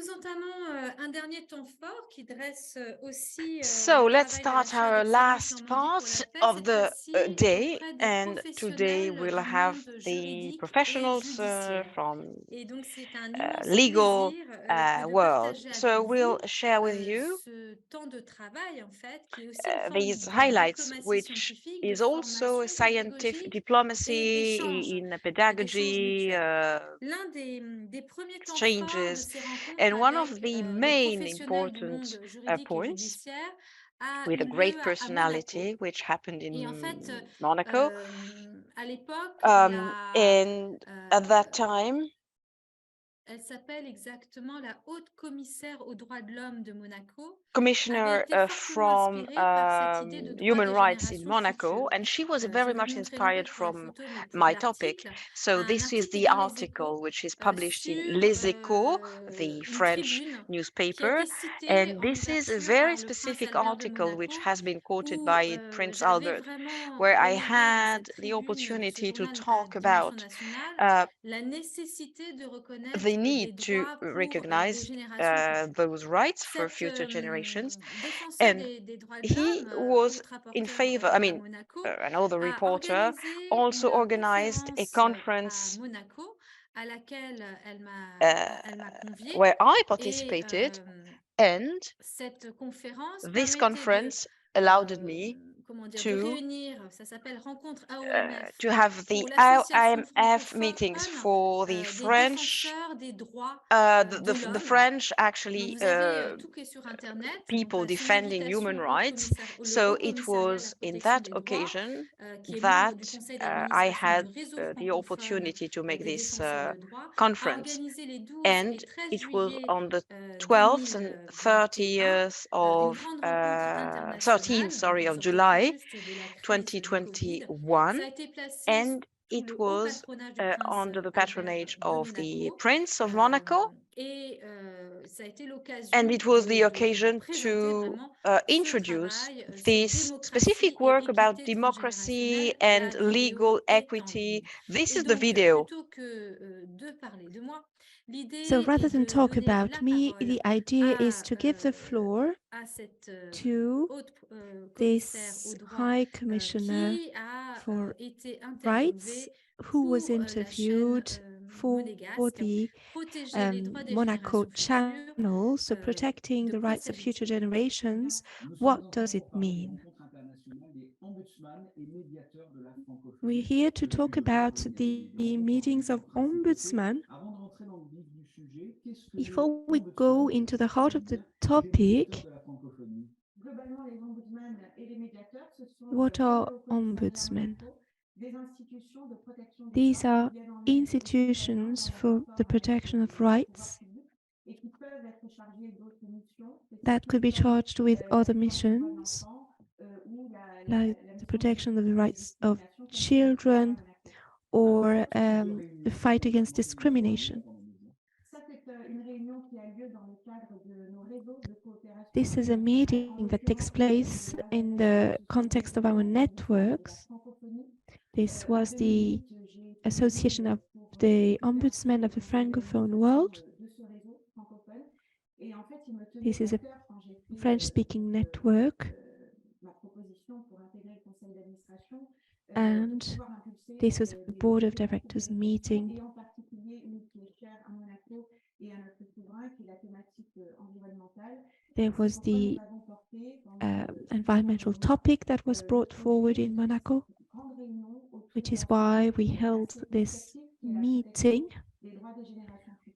nous entamons un dernier temps fort qui dresse aussi le So let's travail de la start chaire our d'excellence last Normandie pour la part paix, of cette the fois-ci day, auprès des and today professionnels we'll du have monde the juridique et professionals judiciaire. from Et donc, c'est un immense legal plaisir que de world. partager avec So we'll vous share with you ce temps de travail, en fait, qui est aussi une forme these de highlights, diplomatie which scientifique, de is also a formation scientific pédagogique et d'échange, diplomacy in d'échange pedagogy, mutuel. L'un des premiers temps forts de exchanges, ces rencontres and one avec of the les main professionnels du important monde juridique et points judiciaire a with a eu great lieu à Monaco. personality, which happened Et en in fait, Monaco. à l'époque, And at that time, elle s'appelle exactement la haute commissaire aux droits de l'homme de Monaco, avait commissioner été fortement from inspirée par cette idée de droit human des rights in générations Monaco, futures. and she was Je very vais vous much montrer une inspired petite from photo, mais pour my topic. l'article, So un this is article the dans Les Échos article which is published in sur Les Échos, the une French tribune qui a newspaper, été citée and en this is a ouverture very par le prince specific Albert de article which Monaco, has been quoted où by Prince j'avais Albert, vraiment where I relayé dans had cette the tribune de ce opportunity to journal à talk dimension about nationale la nécessité de the reconnaître des need to droits pour les recognize générations futures. those rights for Cet future generations. défenseur And des droits de he l'homme, was haute in rapporteur favor, I à mean, Monaco, another a reporter organisé also une organized a conférence à conference Monaco à laquelle uh, elle m'a conviée. where I Et participated, and cette conférence this permettait de, conference allowed me comment dire, de to réunir, ça s'appelle Rencontre AOMF, have the pour l'association IMF francophone meetings for the des French, défenseurs des droits de the l'homme. French Donc, actually vous avez tout qui est sur Internet. Donc, people c'est une defending invitation human au rights. le So Haut it Commissariat à la was in protection that des droits, occasion qui est membre du that conseil I d'administration du had réseau the francophone opportunity to make des this défenseurs de droits, a conference. organisé les 12 et And 13 it was juillet on the 12th and 2021 30th une of grande rencontre 13th, internationale. Donc, sorry, elle of sortait tout July juste de la crise du Covid. 2021, Ça a été placé and sous it le haut was patronage du prince under the Albert patronage de of the Monaco. Prince of Monaco, Et ça a été and l'occasion it was the de occasion présenter to vraiment ce introduce travail sur this démocratie specific et work about équité democracy transgénérationnelle. La and legal vidéo est en equity. ligne. This Et is the donc, video. plutôt que de parler de moi, So l'idée est rather than de talk donner about la me, parole the idea is to give the floor à cette to haute commissaire aux this droits High Commissioner qui a for été Rights, interviewée who was pour la chaîne interviewed for monégasque the Protéger les droits des Monaco générations futures. channel, so protecting De the quoi rights of future s'agit-il? generations. What does it mean? We're here to talk about the meetings of ombudsman. Before we go into the heart of the topic, what are ombudsmen? These are institutions for the protection of rights that could be charged with other missions, like the protection of the rights of children or the fight against discrimination. This is a meeting that takes place in the context of our networks. This was the Association of the Ombudsmen of the Francophone World. This is a French-speaking network, and this was a board of directors meeting. There was the environmental topic that was brought forward in Monaco, which is why we held this meeting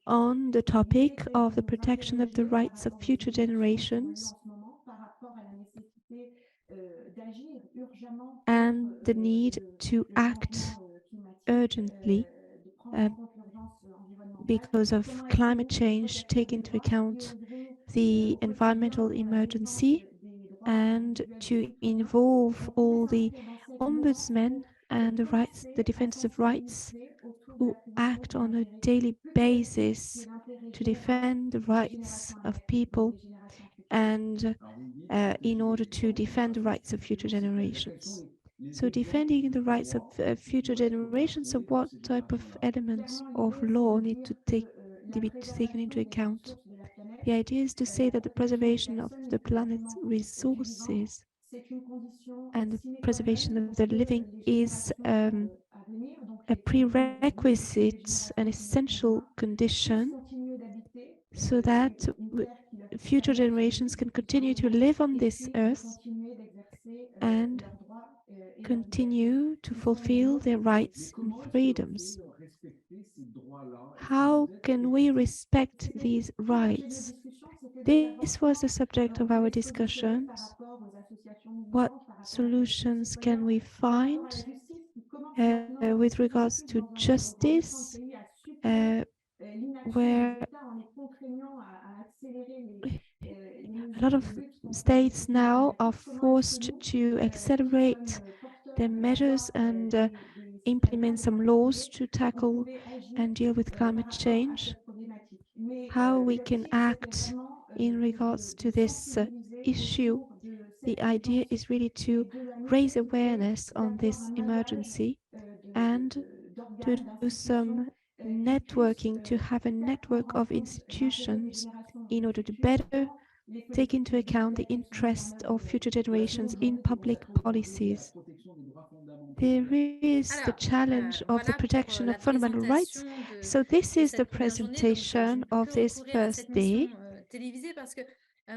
on the topic of the protection of the rights of future generations and the need to act urgently because of climate change, take into account the environmental emergency, and to involve all the ombudsmen and the defenders of rights who act on a daily basis to defend the rights of people and in order to defend the rights of future generations. So defending the rights of future generations, so what type of elements of law need to be taken into account? The idea is to say that the preservation of the planet's resources and the preservation of the living is a prerequisite, an essential condition, so that future generations can continue to live on this earth and continue to fulfill their rights and freedoms. How can we respect these rights? This was the subject of our discussions. What solutions can we find with regards to justice, where a lot of states now are forced to accelerate their measures and implement some laws to tackle and deal with climate change? How we can act in regards to this issue? The idea is really to raise awareness on this emergency and to do some networking, to have a network of institutions in order to better take into account the interests of future generations in public policies. There is the challenge of the protection of fundamental rights. So this is the presentation of this first day. Télévisée parce que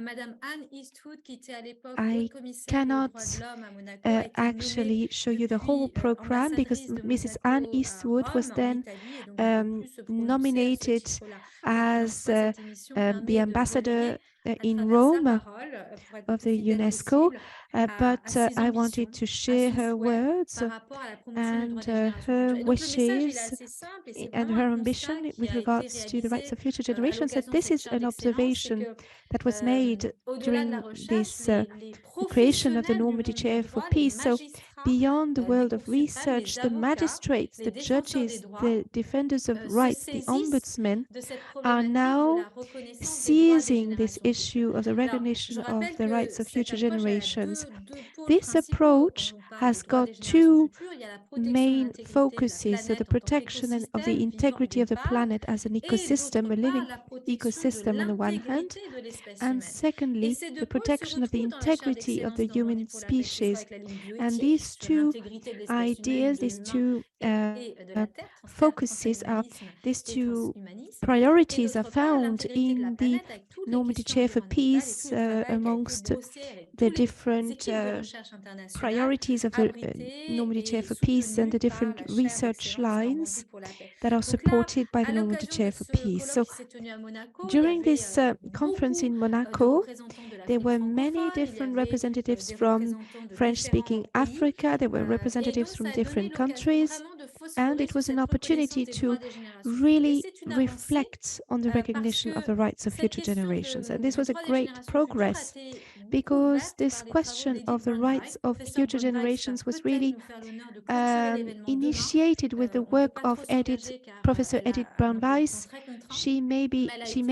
Madame Anne Eastwood, qui était à l'époque I haute commissaire aux cannot droits de l'homme à Monaco, a été actually show you the whole depuis program because ambassadrice de Mrs. Anne Monaco à Eastwood was Rome, en then Italie, et donc je ne peux plus se prononcer à ce nominated titre-là. Donc, as encore une fois, cette émission the permet de ambassador relier à in travers sa Rome parole, pour être of the plus fidèle UNESCO, possible à but ses I ambitions, wanted to à share son her souhait words par rapport à la promotion du droit and des générations her futures. Et donc le message, il est wishes assez simple et c'est and vraiment her un ambition constat qui with a été regards to the rights réalisé of future à generations. That l'occasion de this cette is charge an d'excellence, c'est observation que that was made au-delà de la during recherche, this les creation of the professionnels du Normandy monde du Chair for droit, les Peace. So magistrats beyond the des world of cours suprêmes, research, les the avocats, magistrates, les the défenseurs des judges, droits the defenders of se rights, the saisissent ombudsmen de cette are problématique de now la reconnaissance des droits des seizing this générations futures. issue of the Alors, je recognition of rappelle the que rights of cette future approche, elle a generations. deux pôles This principaux quand approach on parle has des droits got des générations two futures. Il y a la protection de main l'intégrité de la focuses, so the planète en tant protection of the qu'écosystème vivant integrity d'une of the part, planet as an et ecosystem, d'autre a living part la protection de ecosystem on the one hand, l'intégrité de l'espèce and humaine. Et secondly, ces the deux pôles se protection of the retrouvent dans la charte integrity of d'excellence the de Journée human pour la paix, que ce soit species. avec la ligne And bioéthique these sur two l'intégrité de l'espèce humaine, ideas, de these l'humain two et de la terre, focuses are, transhumanisme these et two transhumanisme. Et priorities are d'autre part, found l'intégrité de la in the planète avec toutes les Normandy questions Chair for environnementales et tout Peace le travail qui a été amongst brossé avec the toutes les different équipes de recherche internationales priorities of the Normandy Chair abritées et for Peace and soutenues the par different la chaire research d'excellence Normandie lines pour la paix. that are Donc là, supported by the à Normandy l'occasion de Chair for ce Peace. colloque So qui s'est tenu à Monaco, il y during avait this conference beaucoup in de Monaco, représentants de there l'Afrique were many francophone, il y different avait representatives des from représentants de French-speaking différents pays. Africa, there were Et donc, representatives from ça a donné different l'occasion countries, vraiment de and phosphorer it sur was an cette opportunity reconnaissance des droits to des générations futures. Et really c'est une avancée reflect on the parce recognition of que the rights of cette future question generations. And du this was a droit des great générations futures a progress été beaucoup because ouverte this par les travaux question d'Edith of the rights Brunwright. of Professeur future Brunwright va generations was peut-être really nous faire l'honneur de clôturer l'événement demain. initiated with the On ne peut work pas of trop s'engager car Professor elle a Edith un emploi du temps Brown-Weiss. très contraint. She may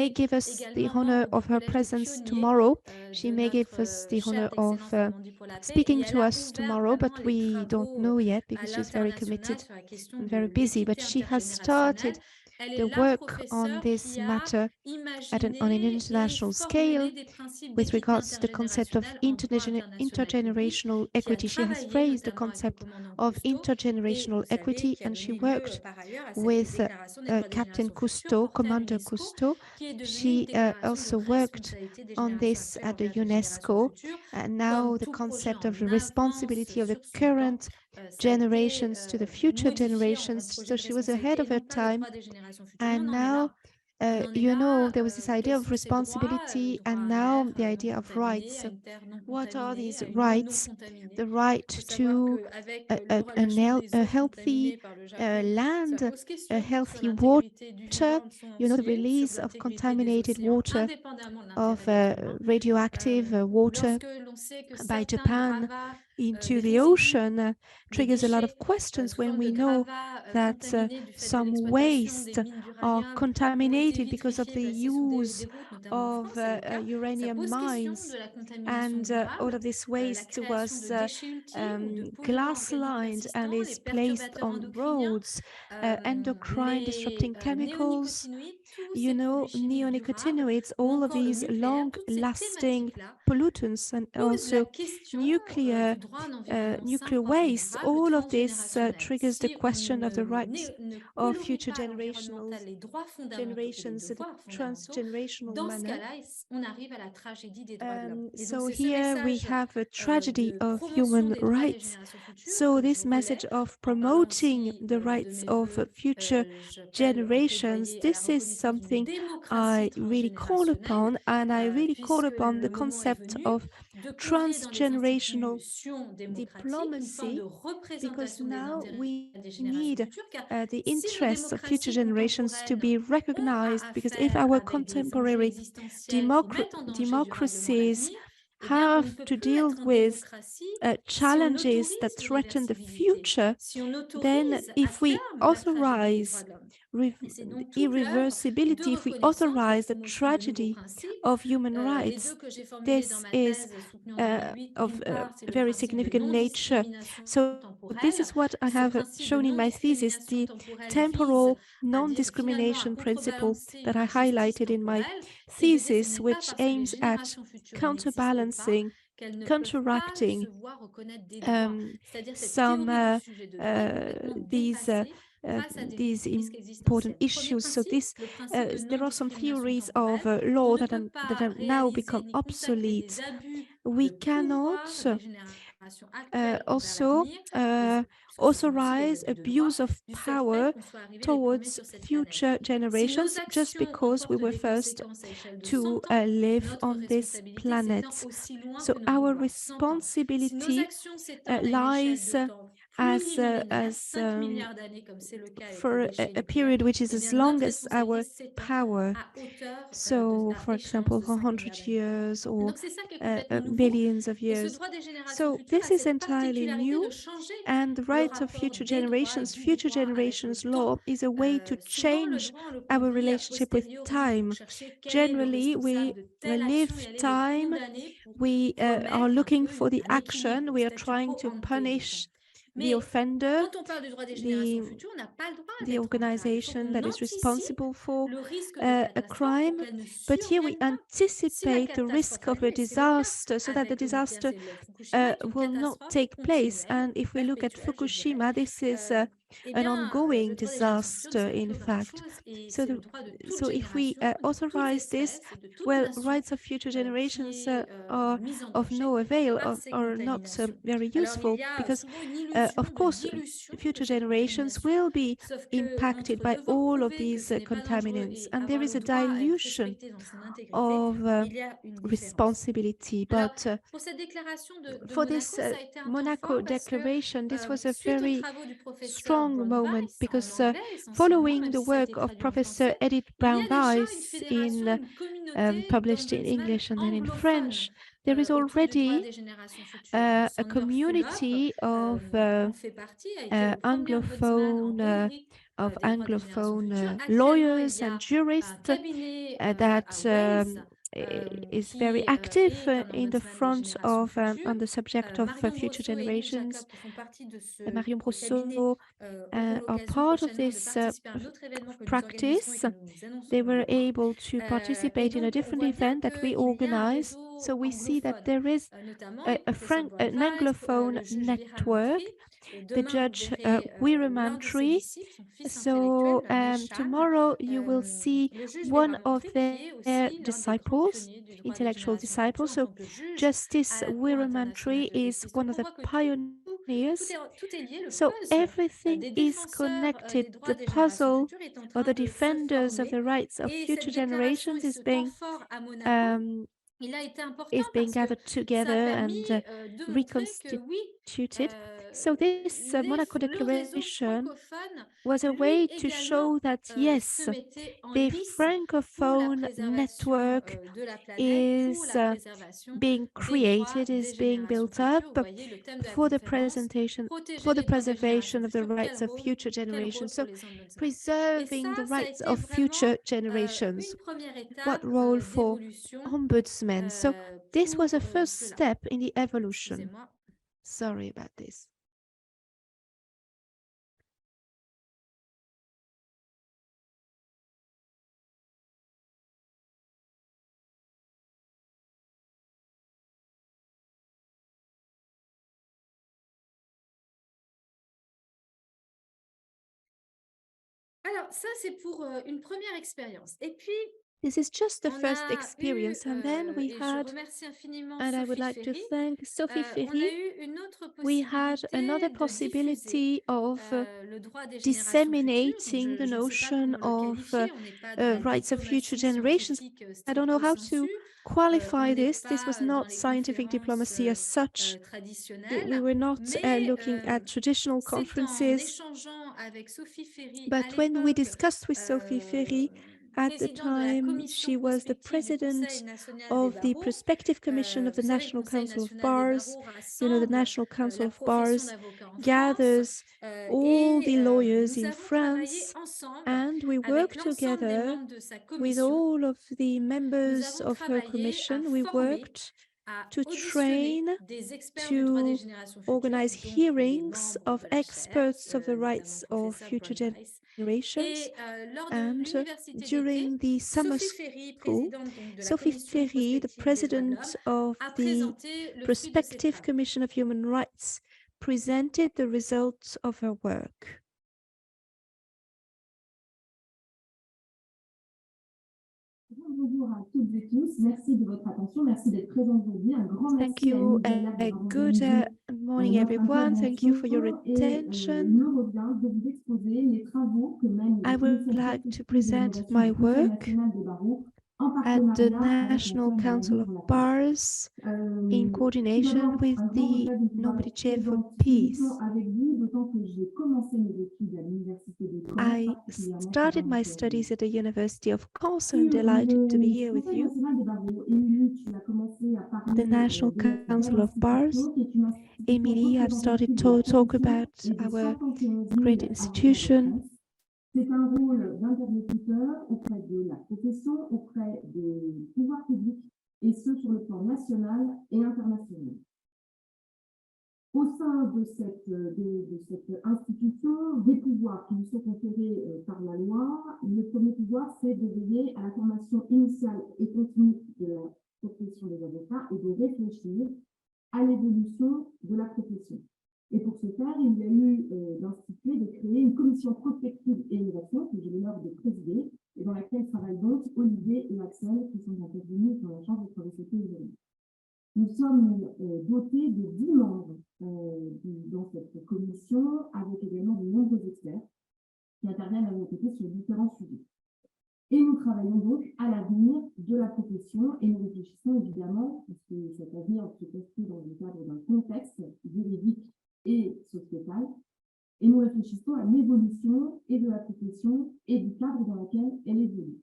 été give us the également honor membre of du her collège des presence pionniers tomorrow. She de may give notre us the chaire honor of d'excellence Normandie pour la paix. Et speaking elle to a us ouvert tomorrow, but vraiment les we don't travaux know yet à because she's very l'international committed sur la question and de very busy. l'équité But she has intergénérationnelle. started Elle est the la work on professeure this qui a matter on an imaginé et international scale formulé des principes with d'équité regards to the concept of intergénérationnelle en droit international public, intergenerational qui a equity. She has travaillé phrased the notamment avec le concept commandant of Cousteau et intergenerational vous savez equity, qui a and she donné lieu worked par ailleurs à cette with déclaration des droits des Captain générations futures Cousteau, portée à Commander l'UNESCO, Cousteau. qui est devenue une She déclaration de also worked responsabilité des on générations this actuelles at the envers les générations UNESCO, futures. and now Comme the tout projet concept of the en avance responsibility of the sur son temps, current ça a été generations to the future modifié en generations. projet So de she was ahead responsabilité. Et of her donc là, le time, droit des générations futures, nous, and on en est now là. On en est there là. was this idea Quels of sont ces droits? Le responsibility, droit and à l'air now the non idea of contaminé, rights. à une terre non What are contaminée, these à une eau non rights? contaminée. The right Il faut savoir to qu'avec a, le relâchement des a eaux healthy contaminées par le Japon, ça land, pose a question sur healthy l'intégrité du water, vivant entier, the sur release of l'intégrité des contaminated océans, water, indépendamment de of l'intérêt d'être humain. radioactive water Lorsque l'on sait que by certains Japan gravats, into des the résidus, ocean des triggers a lot of déchets, questions sous when forme de we know gravats that contaminés du fait de some l'exploitation des waste mines are d'uranium ont été contaminated because of vitrifiés, the placés sous des use routes, notamment en of France, c'est le cas. Ça uranium pose question mines, de la contamination and all durable, of this la waste création de was déchets ultimes ou de polluants glass organiques lined and persistants, les is placed perturbateurs on endocriniens, roads, endocrine disrupting les chemicals, néonicotinoïdes you know, neonicotinoids, all of these long-lasting pollutants, and also nuclear waste, all of this triggers the question of the rights of future generations in a transgenerational manner. On arrive à la tragédie des droits de l'homme. So here we have a tragedy of human rights. So this message of promoting the rights of future generations, this is something I really call upon, and I really call upon the concept of transgenerational diplomacy, because now we need the interests of future generations to be recognized, because if our contemporary democracies have to deal with challenges that threaten the future, then if we authorize irreversibility, if we authorize the tragedy of human rights, this is of very significant nature. So this is what I have shown in my thesis, the temporal non-discrimination principle that I highlighted in my thesis, which aims at counterbalancing, counteracting these important issues. So this, there are some theories of law that have now become obsolete. We cannot also authorize abuse of power towards future generations just because we were first to live on this planet. So our responsibility lies for a period which is as long as our power. So, for example, 100 years or billions of years. So this is entirely new, and the rights of future generations law is a way to change our relationship with time. Generally, we live time, we are looking for the action, we are trying to punish the offender, the organization that is responsible for a crime, but here we anticipate the risk of a disaster so that the disaster will not take place. And if we look at Fukushima, this is an ongoing disaster, in fact. So if we authorize this, well, rights of future generations are of no avail, or not very useful, because of course future generations will be impacted by all of these contaminants, and there is a dilution of responsibility. But for this Monaco Declaration, this was a very strong moment, because following the work of Professor Edith Brown-Weiss published in English and then in French, there is already a community of Anglophone lawyers and jurists that is very active in the front of on the subject of future generations. Marion Brosseau are part of this practice. They were able to participate in a different event that we organized. So we see that there is an Anglophone network, the Judge Weiremantry. So tomorrow you will see one of their disciples, intellectual disciples. So Justice Weiremantry is one of the pioneers. So everything is connected. The puzzle, or the defenders of the rights of future generations, is being gathered together and reconstituted. So this Monaco Declaration was a way to show that, yes, the Francophone network is being created, is being built up for the preservation of the rights of future generations. So preserving the rights of future generations. What role for ombudsmen? So this was a first step in the evolution. Sorry about this. Alors, ça, c'est pour une première expérience. Et puis, This is just the on first a eu, experience, and then we et je had, remercie infiniment and I would Sophie like to Ferry, thank Sophie on a Ferry, eu une autre we had another possibilité de diffuser possibility of le droit des générations futures. Donc, disseminating the je ne sais pas notion comment le of qualifier, on n'est pas dans la rights of future diplomatie generations. scientifique I don't know stricto how sensu. to On qualify n'est this. This was pas dans not les scientific diplomacy as conférences such. We traditionnelles, were not mais looking at traditional c'est en conferences. échangeant avec Sophie Ferry à But when we l'époque, discussed with Sophie Ferry, at the président de la time, commission she was the prospective du Conseil president National des of the Barreaux. Prospective Commission of the Vous savez, le National Conseil Council of National des Bars. Barreaux You know, the rassemble National Council la of profession Bars d'avocat en France. gathers all the lawyers Nous in avons travaillé France, ensemble and we avec work l'ensemble des together membres de sa with commission. all of the Nous members avons of her travaillé à commission. We former, worked à to auditionner train, des experts du droit des to générations futures, organize donc des hearings membres of de la chaire, experts of the notamment rights of professeur future BRYNER. generations. Et lors de And l'université d'été, during the summer Sophie Ferry, school, présidente donc de la Sophie commission Ferry, the prospective des droits de president l'homme, of a the présenté le fruit de ses Prospective travaux. Commission of Human Rights, presented the results of her work. Bonjour à toutes et tous, merci de votre attention, merci d'être présents aujourd'hui. Un grand Thank merci à you. GAILLARD d'avoir Good organisé morning, notre everyone. Thank you for your intervention et attention. il me revient de vous exposer les travaux que mène I la would Commission like to prospective present d'innovation my du Conseil work National des Barreaux en at the partenariat avec la National chaire de la Council vie of pour la paix. Bars in Tout coordination d'abord, with un grand the regret de ne pouvoir Nobody être Chair for présente Peace. uniquement avec vous, d'autant que j'ai commencé mes études à l'université de Caen, I particulièrement started pendant my mon studies at the University of Conseil. I'm Sur delighted to be le here with Conseil you. national des barreaux, Émilie, tu as commencé à parler The National de notre belle Council of Bars. institution, qui est une institution Emily, I've started représentative de la to talk profession about et des our 171 great 000 avocats de institution. France. C'est un rôle d'interlocuteur auprès de la profession, auprès des pouvoirs publics, et ce sur le plan national et international. Au sein de cette institution, des pouvoirs qui nous sont conférés par la loi, le premier pouvoir, c'est de veiller à la formation initiale et continue de la profession des avocats et de réfléchir à l'évolution de la profession. Et pour ce faire, il y a eu d'instituer, de créer une commission prospective et innovation que j'ai l'honneur de présider et dans laquelle travaillent donc Olivier et Axel qui sont intervenus dans la chambre de travailler aujourd'hui. Nous sommes dotés de 10 membres dans cette commission, avec également de nombreux experts qui interviennent à nos côtés sur différents sujets. Et nous travaillons donc à l'avenir de la profession et nous réfléchissons évidemment, puisque cet avenir se construit dans le cadre d'un contexte juridique et sociétal, et nous réfléchissons à l'évolution et de la profession et du cadre dans lequel elle évolue.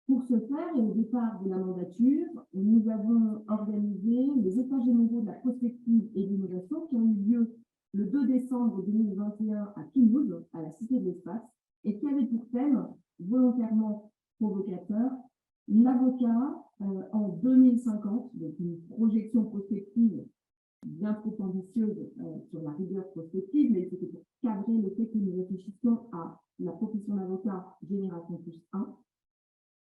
Pour ce faire, et au départ de la mandature, nous avons organisé les états généraux de la prospective et de l'innovation qui ont eu lieu le 2 décembre 2021 à Toulouse, à la Cité de l'Espace, et qui avaient pour thème, volontairement provocateur, l'avocat en 2050, donc une projection prospective bien trop ambitieuse sur la rigueur prospective, mais c'était pour cadrer le fait que nous réfléchissions à la profession d'avocat génération plus 1.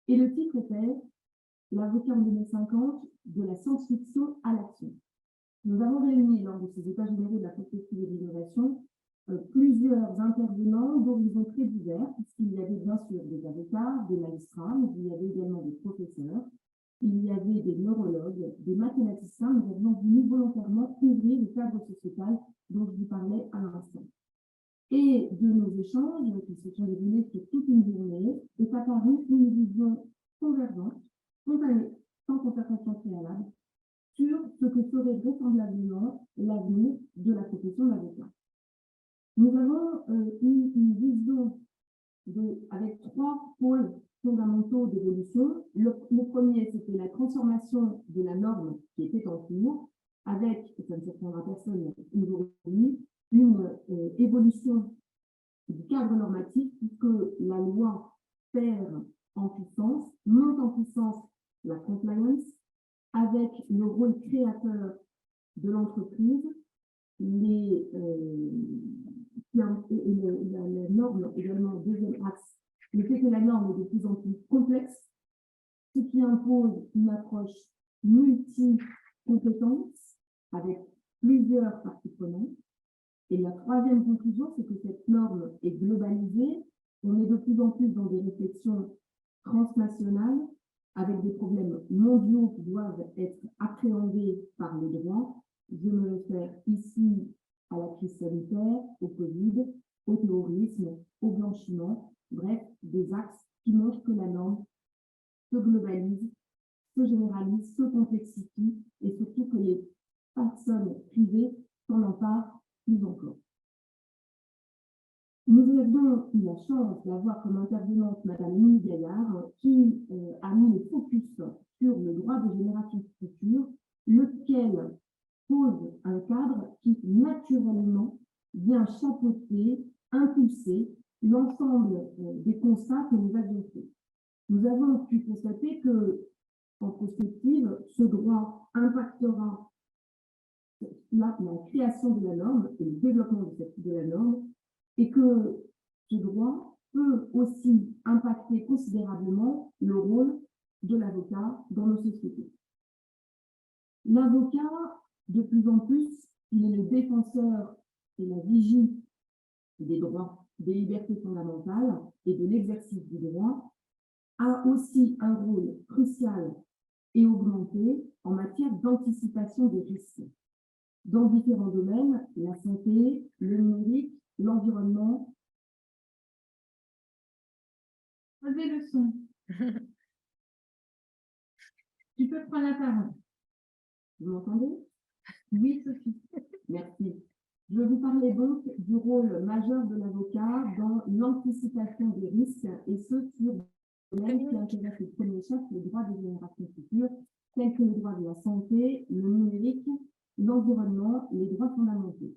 Et le titre était « L'avocat en 2050, de la science-fiction à l'action ». Nous avons réuni lors de ces états généraux de la prospective et de l'innovation plusieurs intervenants d'horizons très divers, puisqu'il y avait bien sûr des avocats, des magistrats, mais il y avait également des professeurs, il y avait des neurologues, des mathématiciens. Nous avions voulu volontairement couvrir le cadre sociétal dont je vous parlais à l'instant. Et de nos échanges, qui se sont déroulés sur toute une journée, est apparue une vision convergente, spontanée, sans concertation préalable, sur ce que serait vraisemblablement l'avenir de la profession d'avocat. Nous avons eu une vision avec 3 pôles fondamentaux d'évolution. Le premier, c'était la transformation de la norme qui était en cours, avec, et ça ne surprendra personne aujourd'hui, une évolution du cadre normatif, puisque la loi perd en puissance, monte en puissance la compliance, avec le rôle créateur de l'entreprise, la norme également, deuxième axe, le fait que la norme est de plus en plus complexe, ce qui impose une approche multi-compétences avec plusieurs parties prenantes. Et la troisième conclusion, c'est que cette norme est globalisée On est de plus en plus dans des réflexions transnationales avec des problèmes mondiaux qui doivent être appréhendés par le droit. Je me réfère ici à la crise sanitaire, au Covid, au terrorisme, au blanchiment, bref, des axes qui montrent que la norme se globalise, se généralise, se complexifie et surtout que les personnes privées s'en emparent plus encore. Nous avions eu la chance d'avoir comme intervenante Madame Émilie Gaillard qui a mis le focus sur le droit des générations futures, lequel pose un cadre qui naturellement vient chapeauter, impulser l'ensemble des constats que nous avions faits. Nous avons pu constater que, en prospective, ce droit impactera la création de la norme et le développement de la norme, et que ce droit peut aussi impacter considérablement le rôle de l'avocat dans nos sociétés. L'avocat, de plus en plus, il est le défenseur et la vigie des droits, des libertés fondamentales et de l'exercice du droit, a aussi un rôle crucial et augmenté en matière d'anticipation des risques dans différents domaines, la santé, le numérique, l'environnement. Levez le son. Tu peux prendre la parole. Vous m'entendez? Oui, Sophie. Merci. Je vais vous parler donc du rôle majeur de l'avocat dans l'anticipation des risques, et ce sur des domaines qui intéressent le premier chef le droit des générations futures, tels que le droit de la santé, le numérique, l'environnement, les droits fondamentaux.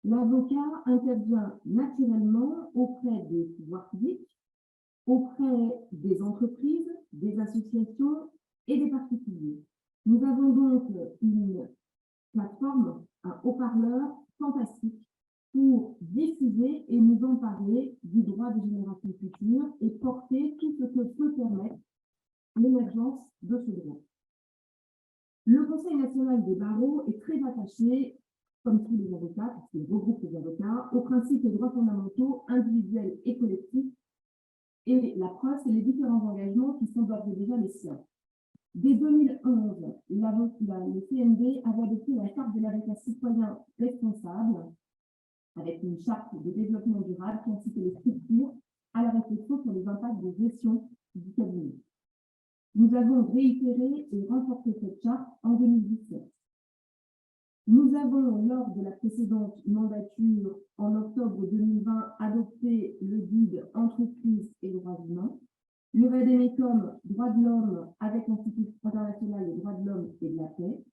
L'avocat intervient naturellement auprès des pouvoirs publics, auprès des entreprises, des associations et des particuliers. Nous avons donc une plateforme, un haut-parleur fantastique pour diffuser et nous emparer du droit des générations futures et porter tout ce que peut permettre l'émergence de ce droit. Le Conseil national des barreaux est très attaché, comme tous les avocats, parce qu'il regroupe les avocats, aux principes et droits fondamentaux individuels et collectifs. Et la preuve, c'est les différents engagements qui sont d'ores et déjà les siens. Dès 2011, le CND avait adopté la charte de l'avocat citoyen responsable, avec une charte de développement durable qui incitait les structures à la réflexion sur les impacts de gestion du cabinet. Nous avons réitéré et renforcé cette charte en 2017. Nous avons, lors de la précédente mandature, en octobre 2020, adopté le guide Entreprises et droits humains, le VADEMECUM Droits de l'homme avec l'Institut international des droits de l'homme et de la paix.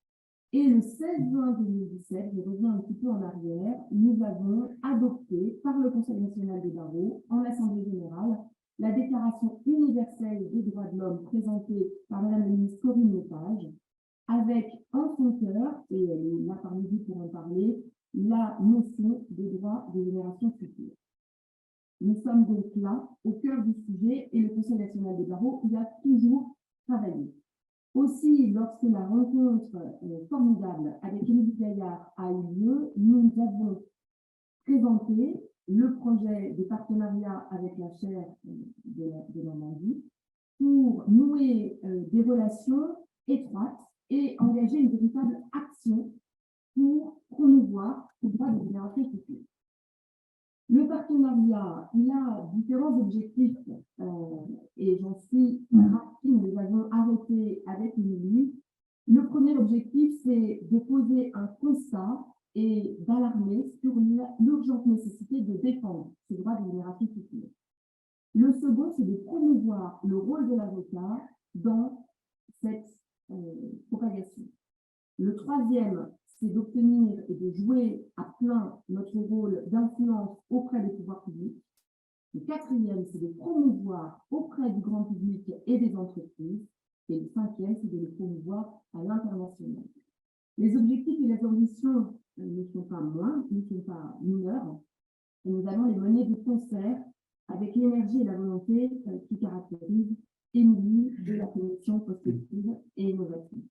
Et le 16 juin 2017, je reviens un petit peu en arrière, nous avons adopté par le Conseil national des barreaux, en Assemblée générale, la Déclaration universelle des droits de l'homme présentée par Mme la ministre Corinne Lepage, avec en son cœur, et elle est là parmi vous pour en parler, la notion des droits des générations futures. Nous sommes donc là, au cœur du sujet, et le Conseil national des barreaux y a toujours travaillé. Aussi, lorsque la rencontre formidable avec Émilie Gaillard a eu lieu, nous avons présenté le projet de partenariat avec la chaire de Normandie pour nouer des relations étroites et engager une véritable action pour promouvoir le droit des générations futures. Le partenariat, il a différents objectifs et j'en suis ravie, nous les avons arrêtés avec Émilie. Le premier objectif, c'est de poser un constat et d'alarmer sur l'urgente nécessité de défendre ce droit des générations futures. Le second, c'est de promouvoir le rôle de l'avocat dans cette propagation. Le troisième, c'est d'obtenir et de jouer à plein notre rôle d'influence auprès des pouvoirs publics. Le quatrième, c'est de promouvoir auprès du grand public et des entreprises. Et le cinquième, c'est de le promouvoir à l'international. Les objectifs et les ambitions ne sont pas moindres, ne sont pas mineurs, et nous allons les mener de concert avec l'énergie et la volonté qui caractérisent Émilie de la commission prospective et innovative.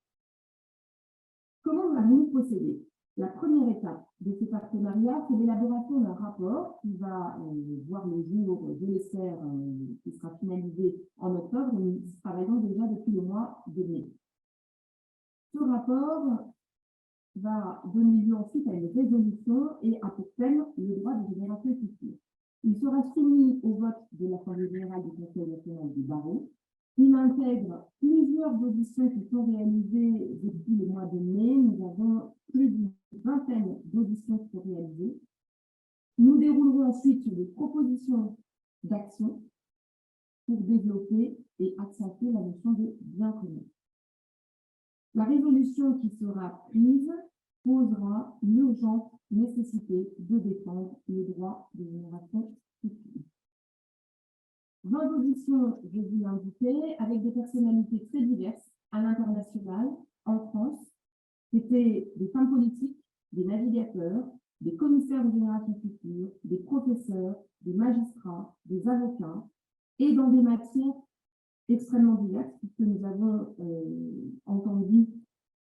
Comment allons-nous procéder? La première étape de ce partenariat, c'est l'élaboration d'un rapport qui va voir le jour, je l'espère, qui sera finalisé en octobre. Nous travaillons déjà depuis le mois de mai. Ce rapport va donner lieu ensuite à une résolution et a pour thème le droit des générations futures. Il sera soumis au vote de l'Assemblée générale du Conseil national du Barreaux. Il intègre plusieurs auditions qui sont réalisées depuis le mois de mai. Nous avons plus d'une vingtaine d'auditions qui sont réalisées. Nous déroulerons ensuite sur des propositions d'action pour développer et accentuer la notion de bien commun. La résolution qui sera prise posera l'urgente nécessité de défendre le droit des générations futures. 20 auditions, je vous l'ai indiqué, avec des personnalités très diverses à l'international, en France. C'était des femmes politiques, des navigateurs, des commissaires de générations futures, des professeurs, des magistrats, des avocats, et dans des matières extrêmement diverses, puisque nous avons entendu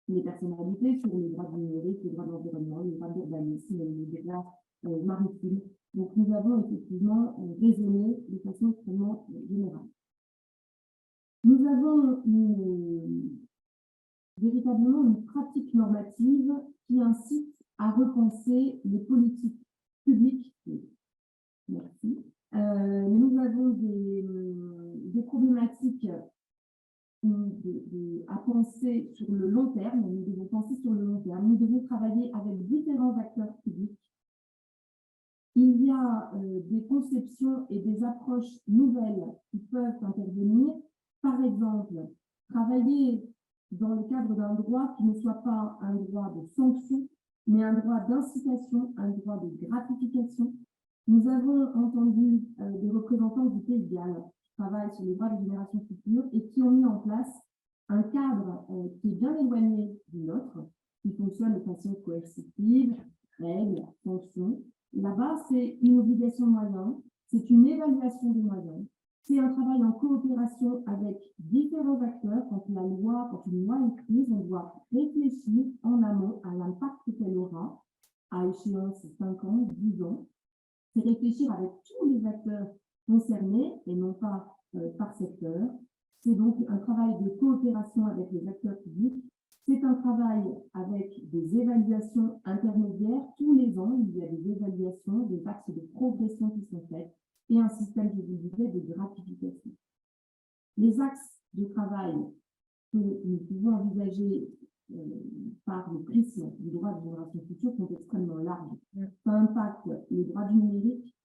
les personnalités sur le droit du numérique, le droit de l'environnement, le droit de l'urbanisme, le droit maritime. Donc, nous avons effectivement raisonné de façon extrêmement générale. Nous avons véritablement une pratique normative qui incite à repenser les politiques publiques. Merci. Nous avons des problématiques à penser sur le long terme. Nous devons penser sur le long terme. Nous devons travailler avec différents acteurs publics. Il y a des conceptions et des approches nouvelles qui peuvent intervenir. Par exemple, travailler dans le cadre d'un droit qui ne soit pas un droit de sanction, mais un droit d'incitation, un droit de gratification. Nous avons entendu des représentants du Pays de Galles qui travaillent sur les droits des générations futures et qui ont mis en place un cadre qui est bien éloigné du nôtre, qui fonctionne de façon coercitive, règles, sanctions. Là-bas, c'est une obligation de moyens, c'est une évaluation des moyens, c'est un travail en coopération avec différents acteurs. Quand une loi est prise, on doit réfléchir en amont à l'impact qu'elle aura à échéance 5 ans, 10 ans. C'est réfléchir avec tous les acteurs concernés et non pas par secteur. C'est donc un travail de coopération avec les acteurs publics. C'est un travail avec des évaluations intermédiaires. Tous les ans, il y a des évaluations, des axes de progression qui sont faits et un système, je vous le disais, de gratification. Les axes de travail que nous pouvons envisager par le prisme du droit de génération future sont extrêmement larges. Ça impacte le droit du numérique,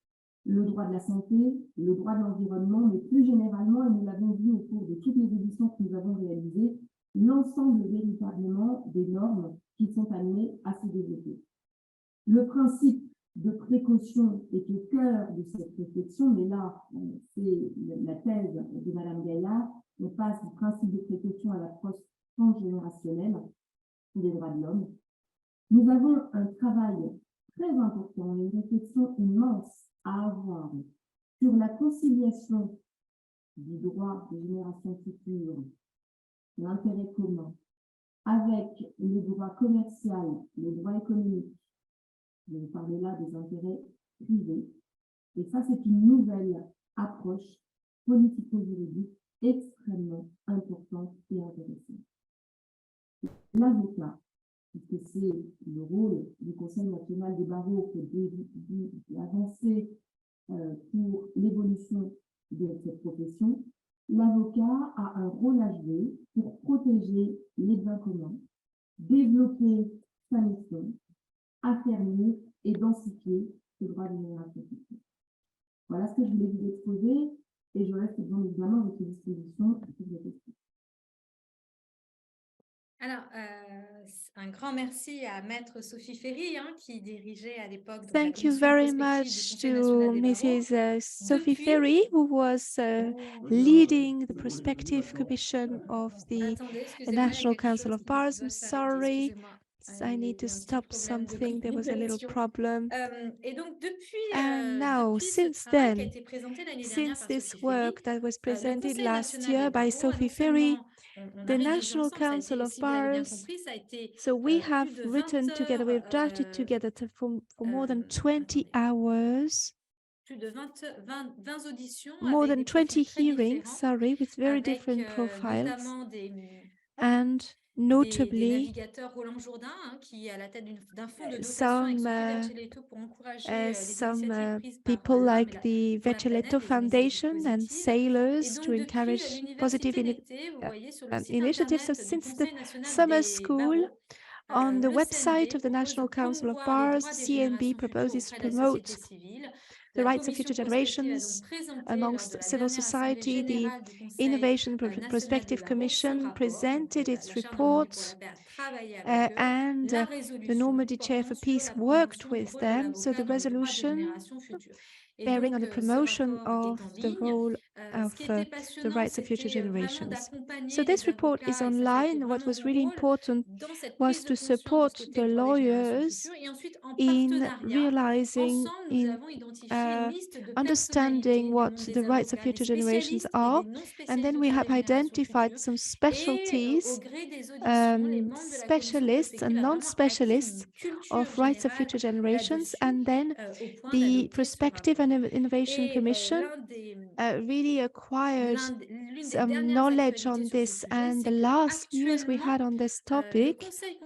le droit de la santé, le droit de l'environnement, mais plus généralement, et nous l'avons vu au cours de toutes les éditions que nous avons réalisées, l'ensemble véritablement des normes qui sont amenées à se développer. Le principe de précaution est au cœur de cette réflexion, mais là, c'est la thèse de Mme Gaillard. On passe du principe de précaution à l'approche transgénérationnelle des droits de l'homme. Nous avons un travail très important, une réflexion immense à avoir sur la conciliation du droit des générations futures, l'intérêt commun, avec le droit commercial, le droit économique. Je vais parler là des intérêts privés. Et ça, c'est une nouvelle approche politico-juridique extrêmement importante et intéressante. L'avocat, puisque c'est le rôle du Conseil national des barreaux d'avancer pour l'évolution de cette profession, l'avocat a un rôle à jouer pour protéger les biens communs, développer sa mission, affermir et densifier ce droit de génération future. Voilà ce que je voulais vous exposer et je reste bien évidemment à votre disposition pour toutes les questions. Alors, un grand merci à Maître Sophie Ferry, qui dirigeait à l'époque. Thank you very much to Mrs. Sophie Ferry, who was leading the Prospective Commission of the National Council of Bars. I'm sorry, I need to stop something. There was a little problem. And now, since then, since this work that was presented last year by Sophie Ferry, The arrive National ensemble. Ça a Council été, of si vous l'avez bien Bars. compris, ça a été So we plus have de 20 written together, we have drafted heures, together for more than 20 hours, plus de 20 auditions more avec than des profils 20 très hearings, différents, sorry, with very avec different profiles, notamment and des notably navigateurs Roland Jourdain, qui est à la tête d'un fonds de dotation avec some Sophie Verceletto pour encourager les initiatives prises par people l'âme like the pour la Verceletto planète, les initiatives Foundation and positives. Et sailors donc, to depuis encourage positive l'université d'été, vous voyez sur le site initiatives. So internet du since the Conseil National summer des school, Barreaux, on the le website CNB of the propose de National Council of promouvoir les Bars, droits des CNB générations futures proposes to auprès de la société promote civile. the La rights of future commission prospective a donc generations présenté lors de amongst la civil dernière assemblée society. The générale du Conseil Innovation National de Prospective Barreaux son Commission rapport. presented Donc, its la chaire Normandie pour report, la paix a travaillé avec eux. and La the résolution Normandy Chair for portant sur Peace la worked promotion du with rôle de them. So l'avocat the dans les droits des resolution générations futures. Et bearing on donc, the ce promotion rapport est of en the ligne. role Ce qui of était the passionnant, rights of future c'était vraiment generations. d'accompagner So this les report is avocats, et ça a été online. What vraiment was mon really rôle important dans cette was prise de to conscience de support ce the qu'étaient les droits des générations lawyers futures. Et ensuite, en in partenariat, realizing, ensemble, nous avons identifié une liste de understanding personnalités what du monde the des rights of avocats, des future generations spécialistes et are. des non And then spécialistes we auprès have des générations identified futures. some Et au specialties, gré des auditions, les membres de la commission specialists prospective and a vraiment acquis non-specialists une culture of rights of générale future generations, là-dessus, and then au point the d'adopter ce Prospective rapport. and Innovation Et Commission really acquired l'une des some dernières knowledge actualités on sur ce this, sujet, and c'est the que last news we actuellement, had on this le topic Conseil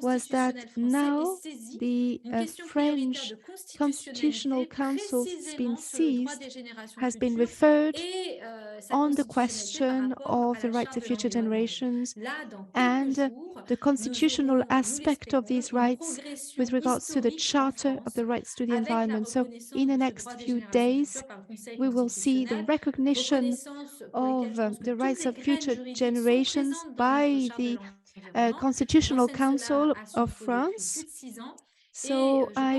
was that constitutionnel français est now saisi the d'une question prioritaire de French Constitutional constitutionnalité Council has been précisément sur le droit seized, des générations has been futures referred et sa on the constitutionnalité par question rapport of à the la rights Charte of de future l'environnement. generations Là, dans quelques and jours, the nous constitutional aurons, nous aspect of l'espérons, these une rights progression with regards to the historique en Charter of France the Rights to the avec la Environment. So reconnaissance in the de ce next droit des few générations days, futures par le Conseil we will see the constitutionnel, recognition reconnaissance pour lesquelles of je pense que the toutes rights les of graines future juridiques sont generations présentes dans notre by Charte de the l'environnement. Constitutional J'enseigne cela Council à of Sciences Po depuis plus France. de 6 ans. So Je pense que les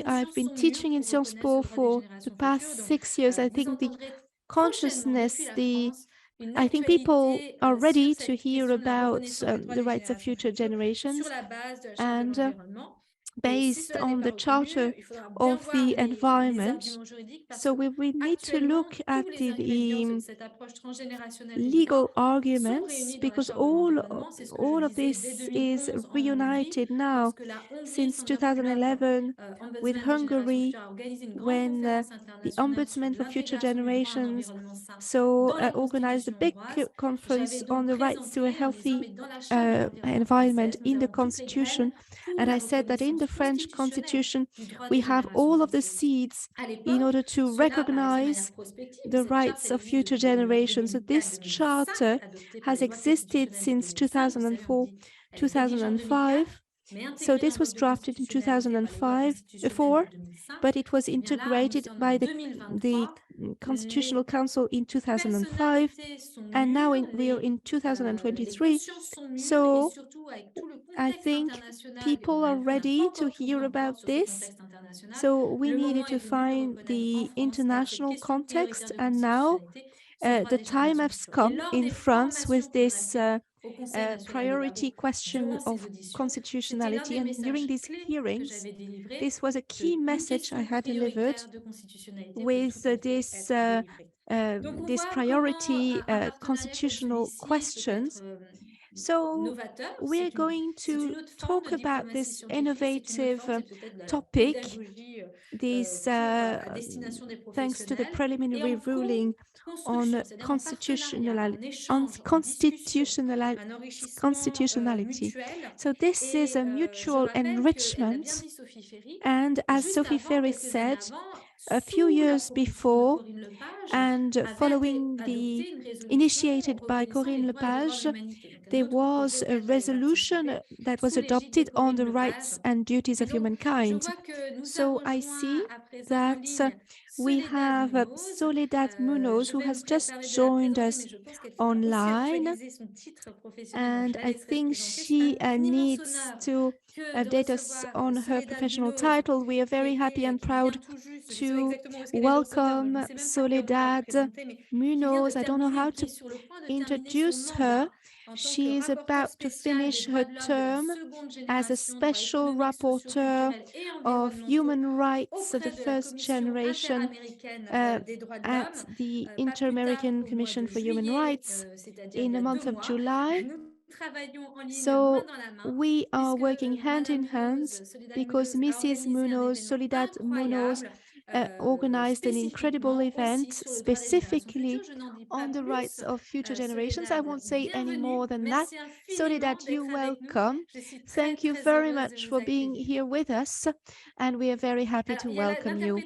I've consciences been sont mûres teaching in pour Sciences reconnaître ce Po droit des for the générations past futures. Donc, 6 years. I vous think the entendrez prochainement depuis consciousness, la France une I think people actualité are sur ready to cette hear question de la about reconnaissance des droits the des rights of générations future futures generations, sur la base de la Charte de and l'environnement. Et si based cela n'est on pas the Charter reconnu, il faudra bien of voir the les Environment. arguments juridiques parce So que we need to actuellement, look at tous les ingrédients de the cette approche transgénérationnelle du legal droit sont arguments, réunis dans la because Charte de l'environnement. C'est ce que je all of disais dès this is 2011 en Hongrie, reunited now lorsque la Hongrie et since son homologue 2011 with ombudsman des générations Hungary, futures a organisé une grande when conférence the internationale sur Ombudsman for Future l'intégration du droit à un Generations environnement sain so dans la organized a Constitution big hongroise. conference J'avais on donc the rights to a présenté en disant, mais healthy dans la Charte de l'environnement environment française, nous in the avons toutes les graines Constitution, pour and la I said that in reconnaissance the French constitutionnelle Constitution du droit we des have générations all of the futures. seeds À in l'époque, order to cela apparaissait de manière recognize prospective. the Cette charte, rights elle of existe future depuis 2004, generations. So 2004, this 2005, charter adoptée par has les lois existed constitutionnelles de since 2005. Vous savez, on 2004, dit elle est rédigée en 2004, 2005. mais So intégrée dans this was notre drafted in constitutionnalité par les lois 2005 constitutionnelles de before, 2005. but it was Et bien là, nous integrated sommes en by the 2023. Constitutional Les Council in 2005, personnalités sont and now mûres, we are in les 2023. consciences sont mûres, et So surtout avec tout le I contexte think international people are qu'on n'a pas ready to encore tourné hear encore about sur ce this. contexte international. So we Le moment needed est to venu de find reconnaître en the France, avec cette international question prioritaire context, de and now constitutionnalité, ce droit the des time générations has futures. Et come lors in des France with formations qui ont this lieu au Conseil national des priority barreaux question durant ces of auditions, c'était l'un constitutionality. des And during messages these clés que hearings, j'avais délivrés, this was a key qu'une message I question had delivered prioritaire de constitutionnalité peut with tout à fait this être délivrée. Donc, on this voit comment priority un partenariat comme constitutional celui-ci peut questions. être So novateur. we're going C'est to une autre forme talk de about diplomatie this scientifique. C'est une autre innovative forme, c'est peut-être de la topic, pédagogie this à destination des thanks to the professionnels et preliminary en ruling co-construction, on c'est-à-dire en partenariat, en échange, en discussion, un enrichissement constitutionality. mutuel. So this is Et a je mutual rappelle que, elle l'a bien enrichment, dit Sophie Ferry, and as juste Sophie avant, Ferry quelques années said, avant, a sous few la years propulsion de before, Corinne Lepage, and avait following adopté une résolution initiated by reconnaissant les Corinne droits et devoirs de Lepage, l'humanité. Donc, un there autre projet was a auquel j'avais resolution participé that was sous l'égide de adopted on Corinne the Lepage. rights and duties Et of donc, je humankind. vois que nous So avons I joint see à présent en that ligne we Soledad have Munoz. Soledad Munoz, Je who vais has me just permettre de la joined présenter, us mais je pense qu'elle faudra aussi online, actualiser son titre professionnel, donc je and la I laisserai se think présenter. she C'est un immense needs honneur to que de update us recevoir on her Soledad professional Munoz, title. We are very happy and qui vient proud tout juste, je sais to exactement où est-ce qu'elle est dans ce terme, je ne welcome sais même pas quelle honneur lui Soledad présenter, mais qui vient de Munoz. I don't know terminer ou how qui to est sur le point de terminer son introduce her. mandat She is about to finish her term as a special rapporteur of human rights of the first generation at the Inter-American Commission for Human Rights in the month of July. So we are working hand in hand because Mrs. Munoz, Soledad Munoz, organized an incredible event specifically on the rights of future generations. I won't say any more than that. Soledad, you're welcome. Thank you very much for being here with us, and we are very happy to welcome you.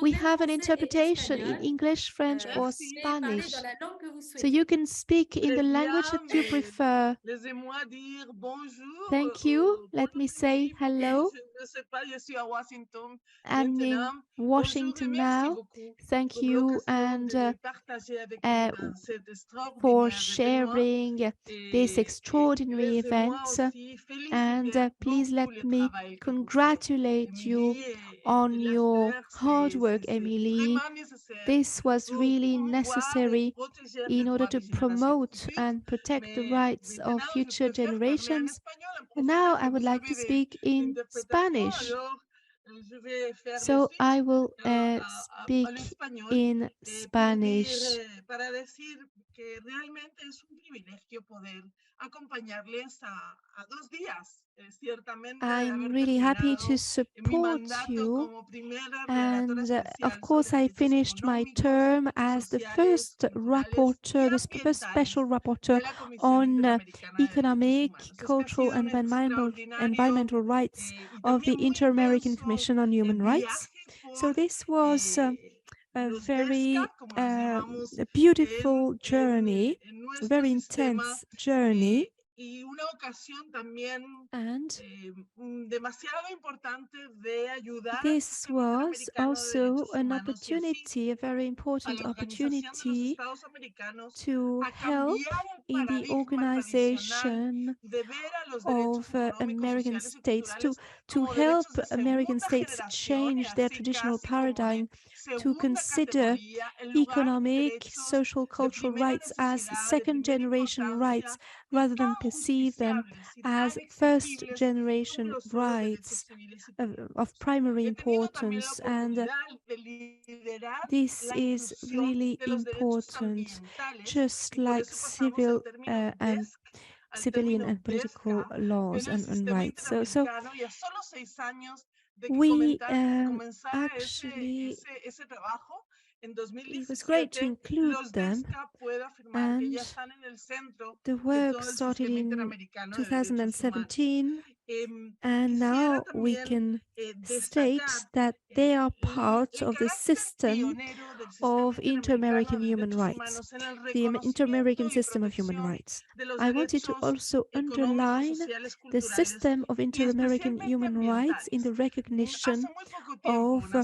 We have an interpretation in English, French, or Spanish, so you can speak in the language that you prefer. Thank you. Let me say hello. I'm in Washington now. Thank you and for sharing this extraordinary event. And please let me congratulate you on your hard work, Emily. This was really necessary in order to promote and protect the rights of future generations. And now I would like to speak in Spanish. So I will speak in Spanish. I'm really happy to support you. And of course, I finished my term as the first rapporteur, the first special rapporteur on economic, cultural, and environmental rights of the Inter-American Commission on Human Rights. So this was a very beautiful journey, a very intense journey. And this was also an opportunity, a very important opportunity to help in the organization of American states, to help American states change their traditional paradigm, to consider economic, social, cultural rights as second-generation rights rather than perceive them as first-generation rights of primary importance. And this is really important, just like civilian and political laws and rights. So we actually, it was great to include them, and the work started in 2017, and now we can state that they are part of the system of Inter-American human rights, the Inter-American system of human rights. I wanted to also underline the system of Inter-American human rights in the recognition of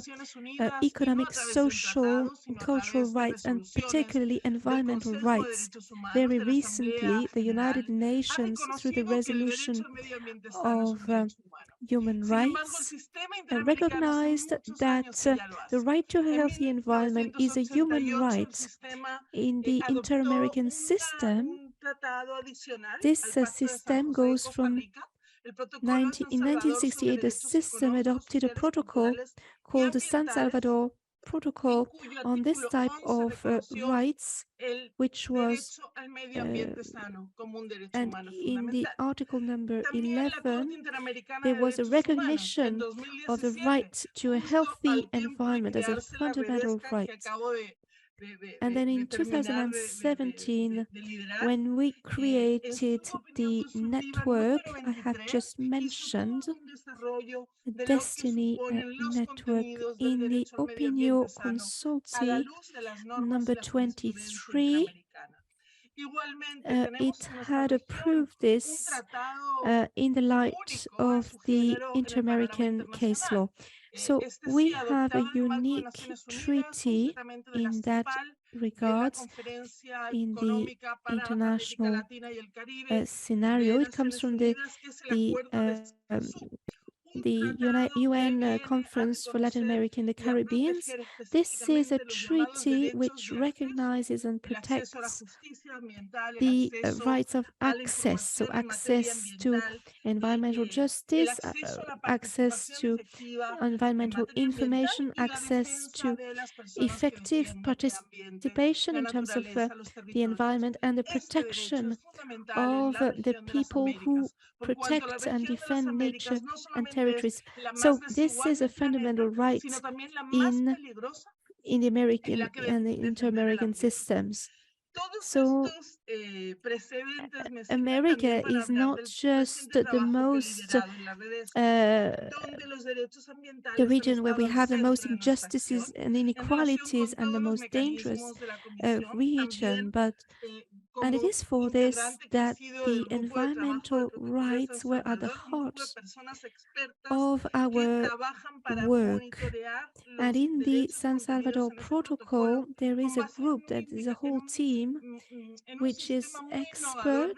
economic, social, and cultural rights, and particularly environmental rights. Very recently, the United Nations, through the resolution of human rights, recognized that the right to a healthy environment is a human right. In the Inter-American system, this system goes from in 1968, the system adopted a protocol called the San Salvador Protocol on this type of rights, which was, and in the article number 11, there was a recognition of the right to a healthy environment as a fundamental right. And then in 2017, when we created the network I have just mentioned, the Destiny network in the Opinio Consulti number 23, it had approved this in the light of the Inter-American case law. So we have a unique treaty in that regards in the international scenario. It comes from the the UN Conference for Latin America and the Caribbean. This is a treaty which recognizes and protects the rights of access, so access to environmental justice, access to environmental information, access to effective participation in terms of the environment, and the protection of the people who protect and defend nature and territories. So this is a fundamental right in the American and the inter-American systems. So America is not just the most the region where we have the most injustices and inequalities and the most dangerous region, and it is for this that the environmental rights were at the heart of our work. And in the San Salvador Protocol, there is a group, that is a whole team, which is expert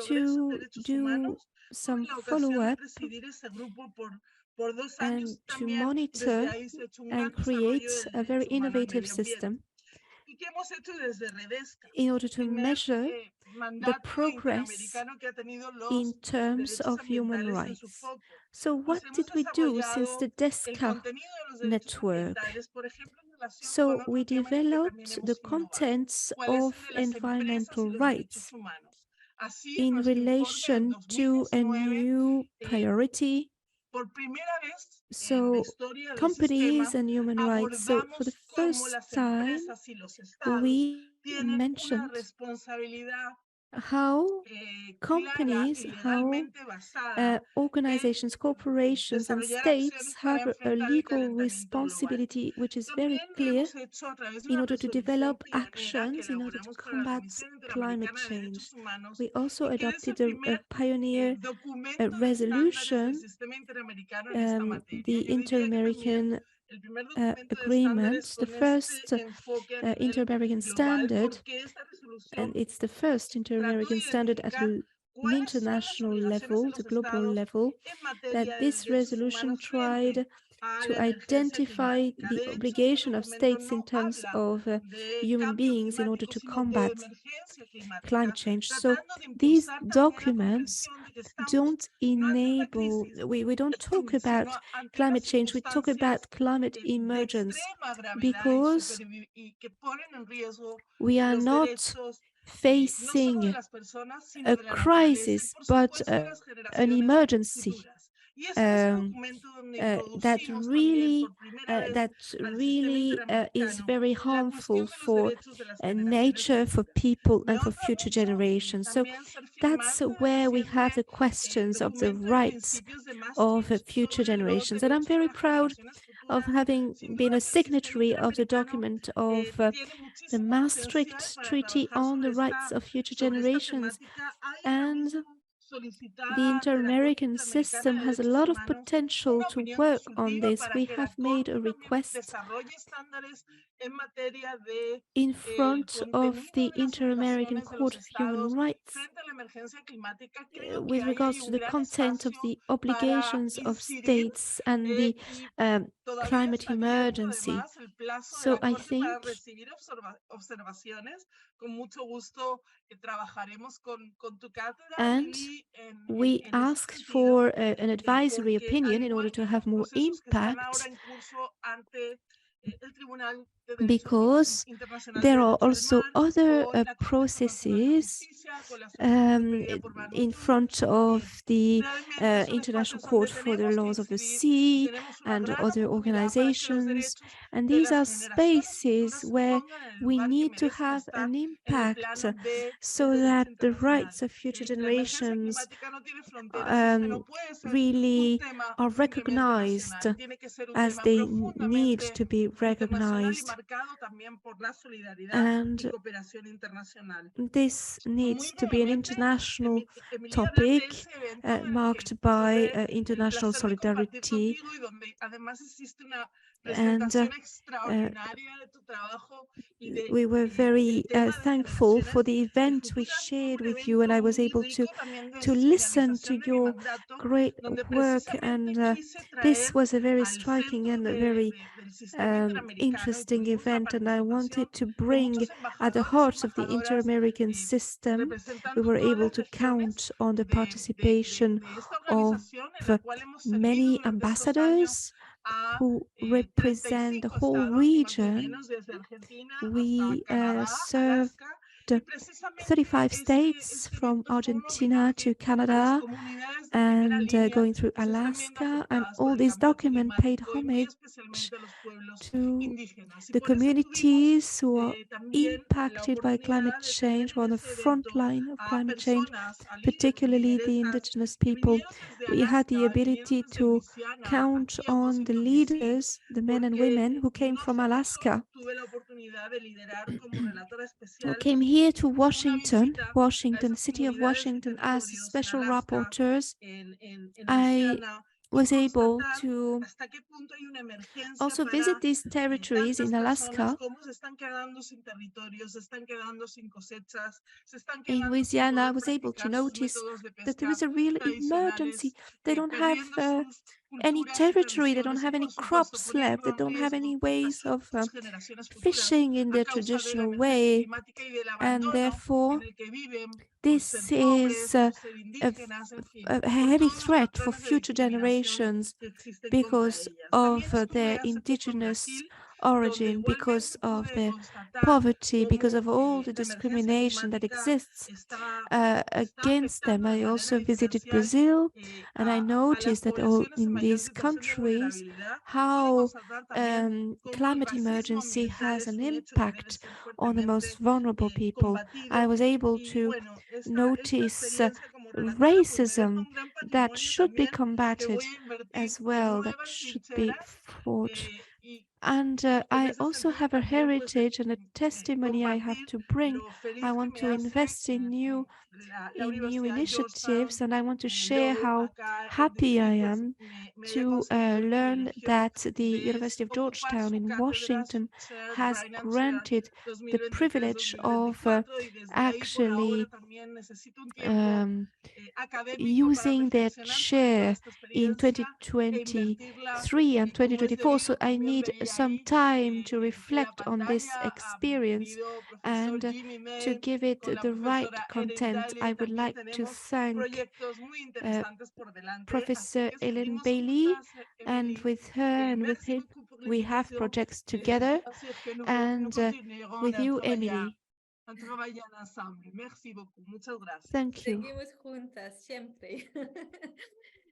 to do some follow-up and to monitor and create a very innovative system in order to measure the progress in terms of human rights. So what did we do since the DESCA network? So we developed the contents of environmental rights in relation to a new priority. So companies and human rights. So for the first time, we mentioned how companies, how organizations, corporations, and states have a legal responsibility which is very clear in order to develop actions in order to combat climate change. We also adopted a pioneer resolution, the Inter-American agreement, the first Inter-American standard, and it's the first Inter-American standard at an international level, the global level, that this resolution tried to identify the obligation of states in terms of human beings in order to combat climate change. So these documents don't enable, we don't talk about climate change, we talk about climate emergence, because we are not facing a crisis, but an emergency that really is very harmful for nature, for people, and for future generations. So that's where we have the questions of the rights of future generations. And I'm very proud of having been a signatory of the document of the Maastricht Treaty on the Rights of Future Generations. And the Inter-American system has a lot of potential to work on this. We have made a request in front of the Inter-American Court of Human Rights with regards to the content of the obligations of states and the climate emergency. So I think and we asked for an advisory opinion in order to have more impact, because there are also other processes in front of the International Court for the Laws of the Sea and other organizations. And these are spaces where we need to have an impact so that the rights of future generations really are recognized as they need to be recognized. And this needs to be an international topic marked by international solidarity. And we were very thankful for the event we shared with you, and I was able to listen to your great work. And this was a very striking and a very interesting event, and I wanted to bring at the heart of the inter-American system, we were able to count on the participation of many ambassadors who represent the whole region. We served 35 states from Argentina to Canada and going through Alaska, and all these documents paid homage to the communities who are impacted by climate change, or on the front line of climate change, particularly the indigenous people. We had the ability to count on the leaders, the men and women who came from Alaska, who came here to Washington, city of Washington, as special rapporteurs. I was able to also visit these territories in Alaska, in Louisiana. I was able to notice that there is a real emergency. They don't have any territory, they don't have any crops left, they don't have any ways of fishing in their traditional way, and therefore this is a heavy threat for future generations because of their indigenous origin, because of their poverty, because of all the discrimination that exists against them. I also visited Brazil, and I noticed that all in these countries how climate emergency has an impact on the most vulnerable people. I was able to notice racism that should be combated as well, that should be fought. And I also have a heritage and a testimony I have to bring. I want to invest in new initiatives, and I want to share how happy I am to learn that the University of Georgetown in Washington has granted the privilege of actually using their chair in 2023 and 2024. So I need some time to reflect on this experience and to give it the right content. I would like to thank Professor Ellen Bailey, and with her and with him, we have projects together, and with you, Emily. Thank you. Seguimos juntas siempre.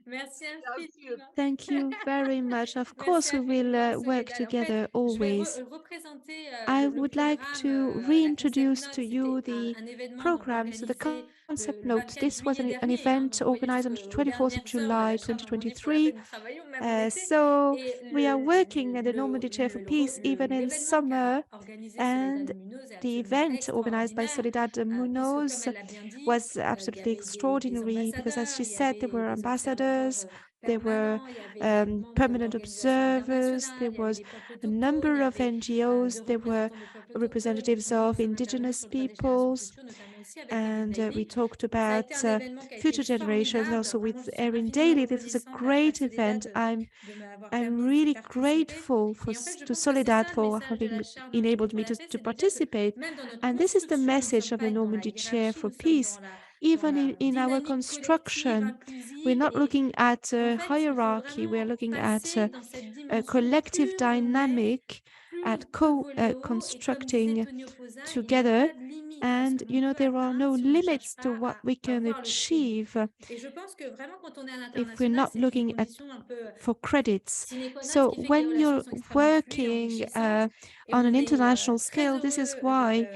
Merci infiniment. Thank you very much. Of course, we will work together always. I would like to reintroduce to you the program, so the concept note. This was an event organized on the 24th of July 2023. So we are working at the Normandy Chair for Peace even in summer, and the event organized by Soledad Munoz was absolutely extraordinary because, as she said, there were ambassadors, there were permanent observers, there was a number of NGOs, there were representatives of indigenous peoples, and we talked about future generations also with Erin Daly. This was a great event. I'm really grateful to Soledad for having enabled me to participate. And this is the message of the Normandy Chair for Peace. Even in our construction, we're not looking at a hierarchy, we're looking at a collective dynamic, at co-constructing together. And, you know, there are no limits to what we can achieve if we're not looking at for credits. So when you're working on an on est international très scale. This is heureux why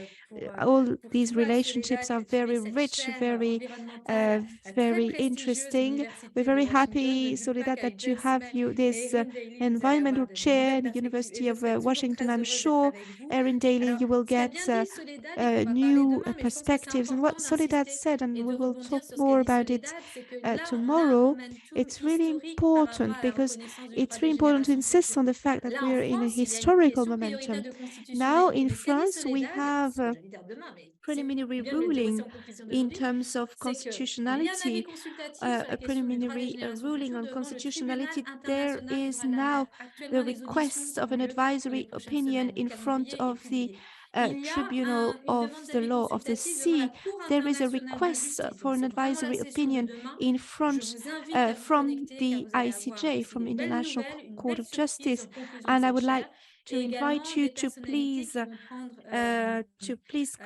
all pour these toi, relationships Soledad, are que tu aies very cette rich, chaire very environnementale très very prestigieuse, interesting. We're l'Université de very Washington. Ne happy, doute pas Soledad, qu'avec that you have James this et Erin Daly, vous allez environmental avoir de chair nouvelles in the perspectives. Et University je of serai toujours Washington. très I'm heureuse d'être sure, avec vous. Erin Daly, Alors, you will ce qu'a get bien dit Soledad et qu'on va parler new demain, mais je pense que c'est perspectives. And what important Soledad d'insister said, and et we de will rebondir talk sur ce qu'a more dit about it Soledad, c'est que là, on a un tomorrow. momentum It's really historique par rapport important à la because reconnaissance du it's droit really des important to générations insist futures. on the fact that Là, we en are in a France, il y a une historical question prioritaire momentum. de Now constitutionnalité. in Mais ce qu'a dit France, we Soledad, have ce que j'allais dire demain, mais si preliminary on vient de le dire aussi ruling en conclusion in d'aujourd'hui, terms of c'est qu'il y a un avis constitutionality, consultatif sur la a question du droit des preliminary générations ruling futures on devant le tribunal constitutionality. There international du is droit de la mer. now Actuellement, the les auditions request of ont an lieu dans les advisory prochaines opinion semaines. in Donc, front calendrier est of the publié. Il y a Tribunal une of demande the d'avis Law of the consultatif devant la Sea. Cour There is a internationale de request justice. for Donc, an c'est vraiment la advisory session de opinion demain. in Je front vous invite à vous from connecter car the vous allez avoir ICJ, aussi from des belles International nouvelles, une Court belle of surprise Justice. en conclusion de And I cette would like chaire to et invite également you des personnalités qui vont prendre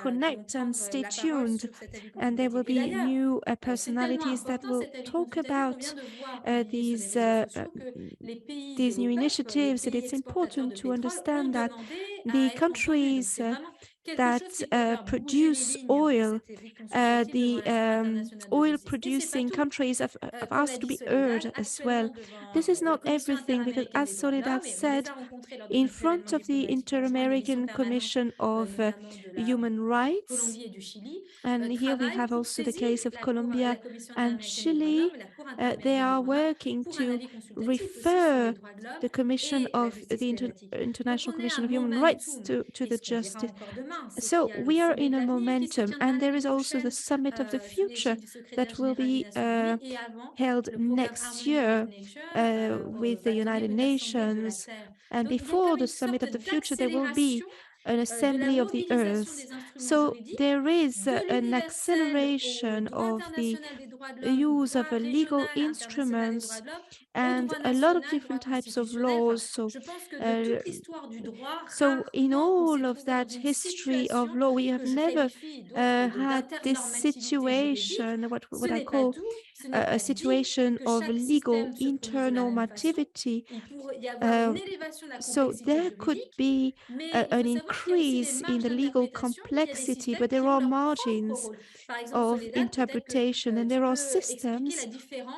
connect and stay la parole tuned. sur cet avis And there consultatif. will Et be d'ailleurs, new c'est tellement personalities that important will cet avis talk consultatif qu'on about vient de voir publié sur les these réseaux sociaux que les pays these new développeurs, les initiatives. And pays it's exportateurs important de to pétrole ont understand that demandé the à être entendus. Donc countries c'est vraiment quelque that chose qui peut faire bouger les produce lignes, oil, cet avis consultatif devant the la Cour internationale de oil justice. Mais c'est pas producing tout. countries have Comme asked l'a to dit be Soledad, heard as actuellement well. devant This is la not Commission everything, because interaméricaine as des droits de Soledad l'homme, et on les said, a rencontrés lors de in notre front événement of the diplomate conjoint des missions Inter-American permanentes, Commission of notamment de la Human Rights, Colombie et du Chili, and here we travaille have pour also the saisir case of la Colombia Commission and interaméricaine des droits de l'homme Chile. et la Cour They interaméricaine des are droits de l'homme working pour un to avis consultatif aussi sur les refer droits de l'homme the Commission et la of justice the climatique. Donc International on est à Commission un of Human Rights momentum to et the ce qu'on dira justice. encore demain, c'est So qu'il y a le we are sommet in de a l'avenir qui se momentum, tiendra and there l'année is also the prochaine summit of the sous l'égide future du secrétaire that will général des be Nations Unies et avant held le programme next Harmony with year Nature with the va tenir United une assemblée de la Nations. Terre. And Donc il y a before comme the une summit sorte of the future, there will be d'accélération an de la assembly of the mobilisation earth. des instruments So juridiques there is de an l'universel au acceleration droit of the international des droits de l'homme, use droit of a legal régional international des droits instruments de l'homme, au and droit a lot of national, droit different types of constitutionnel. Enfin, laws. So je pense que de uh, toute l'histoire du droit, so in rarement on s'est all of trouvé dans that une history of situation law, we have que je never qualifie d'autres had this d'internormativité juridique. situation, Ce what I n'est pas call tout, ce n'est a pas dit situation que of chaque legal système se prononce de la même façon. internormativity. Il pourrait y avoir une Uh, élévation de la so complexité there could juridique, be mais il an faut savoir qu'il y a aussi des increase in marges the legal d'interprétation, qu'il y a des complexity, systèmes but there qui ont are leur propre margins rôle. Par exemple, of Soledad, peut-être que interpretation, and tu there are peux expliquer la systems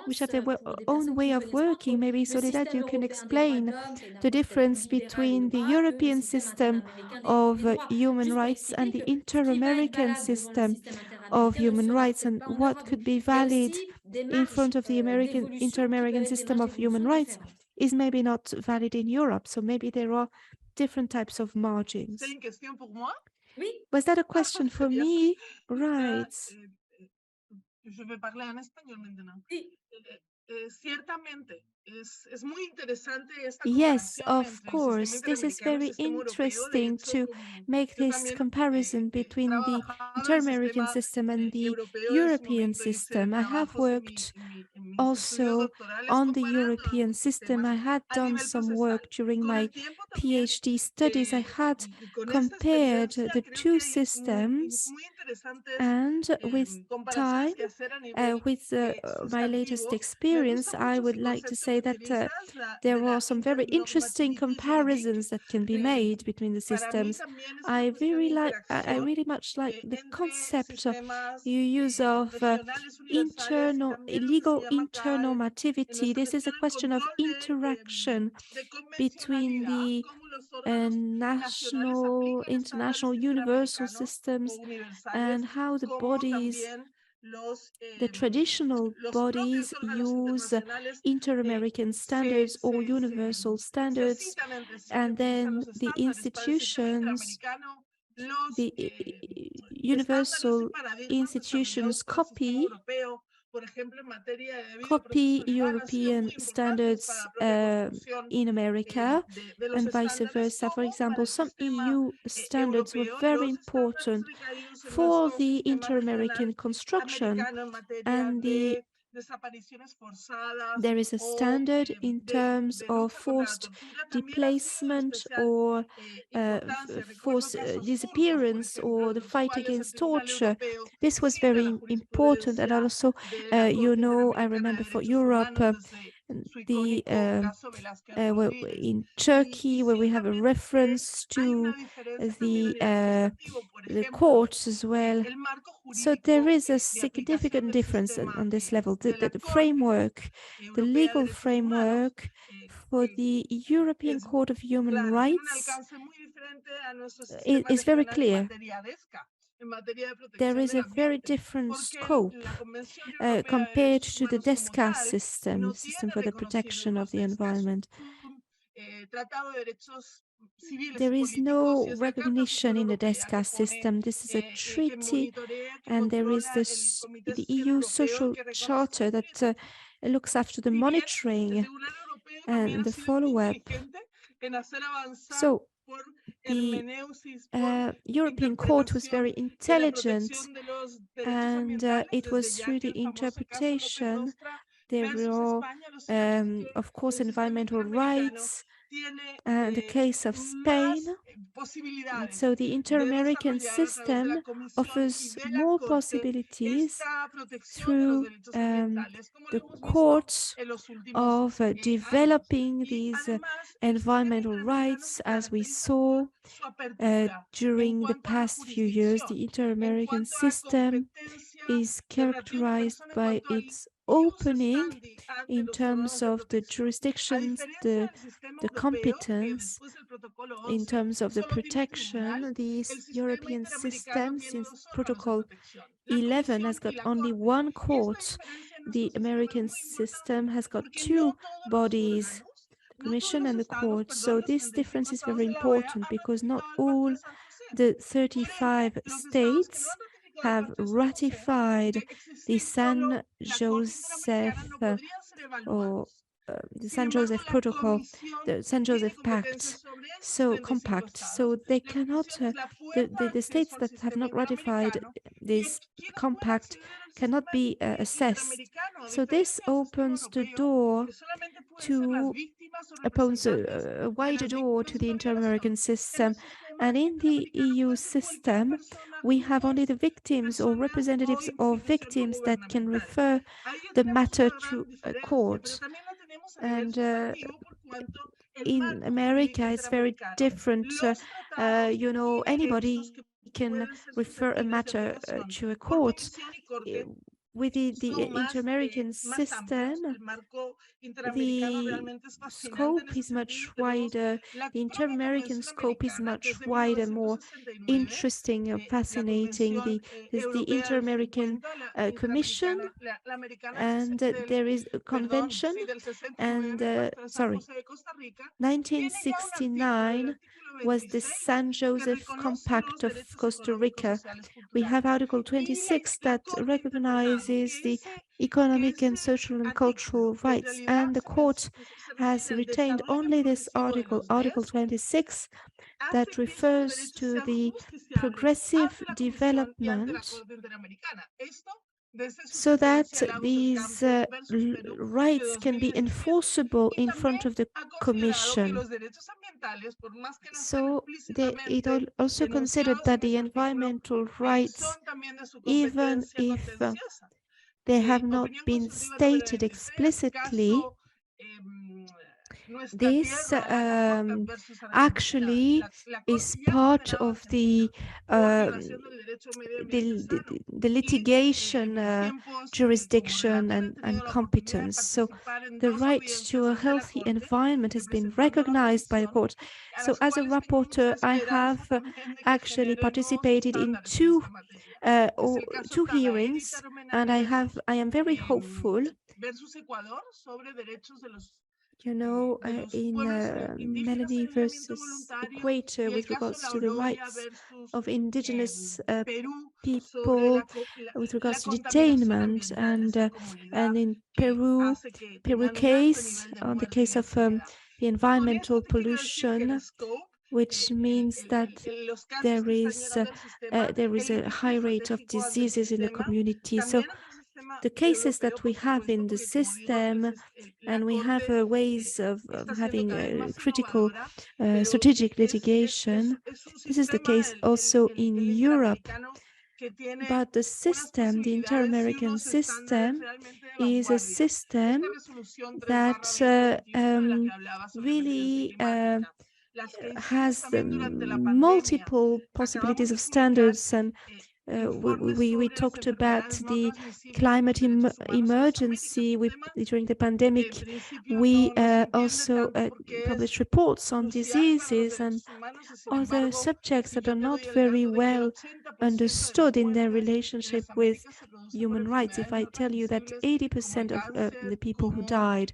which différence have their pour des own personnes qui way ne of connaissent pas entre working. Maybe le Soledad, système you can européen des droits de explain l'homme, qui a une the approche peut-être plus difference libérale des between the droits, que le European système system interaméricain of des droits. human Juste pour rights and expliquer the que ce qui va être inter-American valable devant le system système of interaméricain ne human sera rights, peut-être and pas en what Europe. could Donc, be il y a valid aussi des in marges front of the d'évolution qui peuvent inter-American être des system marges of human d'évolution rights différentes. is maybe not valid in Europe. So maybe there are different types of margins. C'est une question pour moi? Oui, Was that a question Très for bien. me? Ya, Right. je vais parler en español maintenant. oui. Ciertamente, es muy interesante esta Yes, comparación of entre el sistema course. This is interamericano y el very sistema europeo. De interesting hecho, to make yo this también comparison he between the trabajado en el inter-American sistema system and the europeo. En su European momento hice system. I have trabajos en worked mis estudios also doctorales on the comparando European ambos system. sistemas I had a done nivel some procesal. work during Con my el tiempo también, PhD studies. I had y con esa compared experiencia, the creo two que hay systems, muy interesantes and with comparaciones time, que hacer a nivel with my latest sustantivo. Me experience, gusta I mucho would ese like to concepto say que that utilizas, de there la are some very interesting internormatividad juridique. comparisons that can be made between the Para mí systems. también es una cuestión de I interacción really much like the entre concept sistemas you use of regionales universales y también lo que se legal llama acá en internormativity. nuestra This is a gestión el question of control interaction de between convencionalidad, the cómo los órganos nacionales national, aplican estándares international, universal interamericanos o systems, universales, and how the como bodies, también the traditional los bodies, propios órganos use internacionales inter-American standards or universal se standards, citan entre sí, and utilizan then los the estándares para el sistema institutions, interamericano, los the estándares y universal paradigmas institutions desarrollados por el sistema europeo, por ejemplo, en materia de debido proceso legal, han sido European muy importantes para standards la propia construcción in America, de los and vice estándares, versa. For como para example, el some sistema EU standards were europeo, very los estándares important recaídos en for nuestro the sistema inter-American regional construction, americano en materia and de desapariciones forzadas there is a o standard in terms de of lucha contra la forced tortura, también ha sido de displacement especial or importancia. Recuerdo forced casos turcos, por disappearance, ejemplo, or en the los fight cuales el against Tribunal torture. Europeo This was cita la very important. And jurisprudencia also, de la Corte I Interamericana remember de for Derechos Europe, Humanos desde the in Turkey, where we have a reference to the courts as well. So there is a significant difference on this level. The framework, the legal framework for the European Court of Human Rights is very clear. There is a very different scope compared to the DESCA system, system for the protection of the environment. There is no recognition in the DESCA system. This is a treaty, and there is the EU Social Charter that looks after the monitoring and the follow-up. So the European Court was very intelligent, and it was through the interpretation. There were, of course, environmental rights, and the case of Spain. And so the inter-American system offers more possibilities through the courts of developing these environmental rights, as we saw during the past few years. The inter-American system is characterized by its opening in terms of the jurisdictions, the competence, in terms of the protection. The European system, since Protocol 11, has got only one court. The American system has got two bodies, the Commission and the Court. So this difference is very important, because not all the 35 states have ratified the San Joseph the San Joseph Protocol, the San Joseph Pact, so compact. So they cannot, the states that have not ratified this compact cannot be assessed. So this opens the door to, opens a wider door to the inter-American system. And in the EU system, we have only the victims or representatives of victims that can refer the matter to a court. And in America, it's very different. You know, anybody can refer a matter to a court. With the inter-American system, the scope is much wider. The inter-American scope is much wider, more interesting and fascinating. There's the Inter-American Commission, and there is a convention, and 1969 was the San Joseph Compact of Costa Rica. We have Article 26 that recognizes the economic and social and cultural rights, and the court has retained only this article, Article 26, that refers to the progressive development, so that these rights can be enforceable in front of the Commission. So it also considered that the environmental rights, even if they have not been stated explicitly, this actually is part of the litigation jurisdiction and competence. So the right to a healthy environment has been recognized by the court. So as a rapporteur, I have actually participated in two hearings, and I am very hopeful. You know, in Melanie versus Equator, with regards to the rights of indigenous people, with regards to detainment, and in Peru case, on the case of the environmental pollution, which means that there is a high rate of diseases in the community. So the cases that we have in the system, and we have ways of having critical strategic litigation. This is the case also in Europe. But the system, the Inter-American system, is a system that really has multiple possibilities of standards, and we talked about the climate emergency. During the pandemic, we also published reports on diseases and other subjects that are not very well understood in their relationship with human rights. If I tell you that 80% of the people who died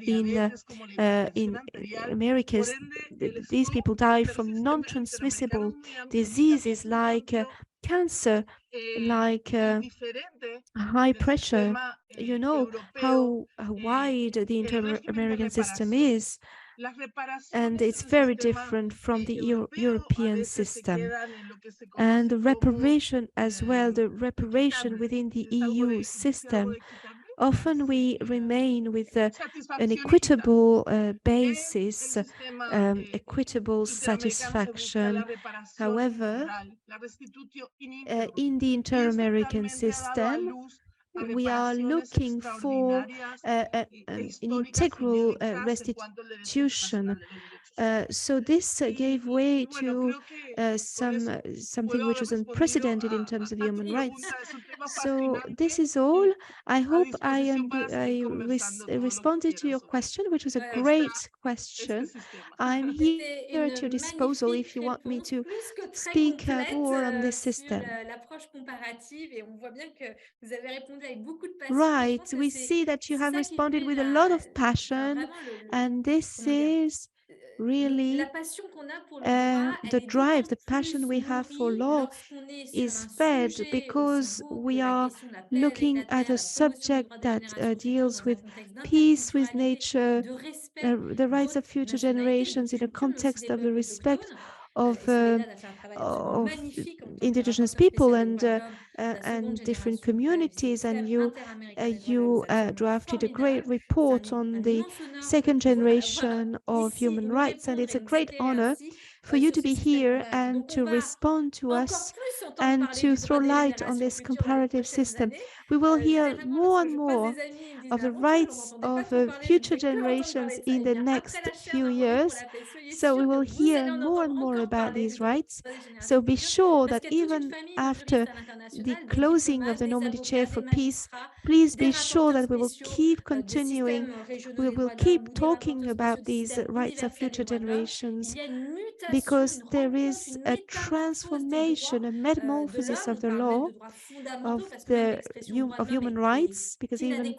in Americas, these people die from non-transmissible diseases like cancer, like high pressure. You know how wide the Inter-American system is, and it's very different from the European system. And the reparation as well, the reparation within the EU system, often we remain with an equitable basis, equitable satisfaction. However, in the Inter-American system, we are looking for an integral restitution. So this gave way to something which was unprecedented in terms of human rights. So this is all. I hope I responded to your question, which was a great question. I'm here at your disposal if you want me to speak more on this system. L'approche comparative, et on voit bien que vous avez répondu avec beaucoup de passion. Right, we see that you have responded with a lot of passion, and this is really the drive, the passion we have for law is fed because we are looking at a subject that deals with peace with nature, the rights of future generations in a context of the respect of indigenous people and different communities. And you drafted a great report on the second generation of human rights, and it's a great honor for you to be here and to respond to us and to throw light on this comparative system. We will hear more and more of the rights of future generations in the next few years. So we will hear more and more about these rights. So be sure that even after the closing of the Normandy Chair for Peace, please be sure that we will keep continuing. We will keep talking about these rights of future generations, because there is a transformation, a metamorphosis of the law of human rights, because even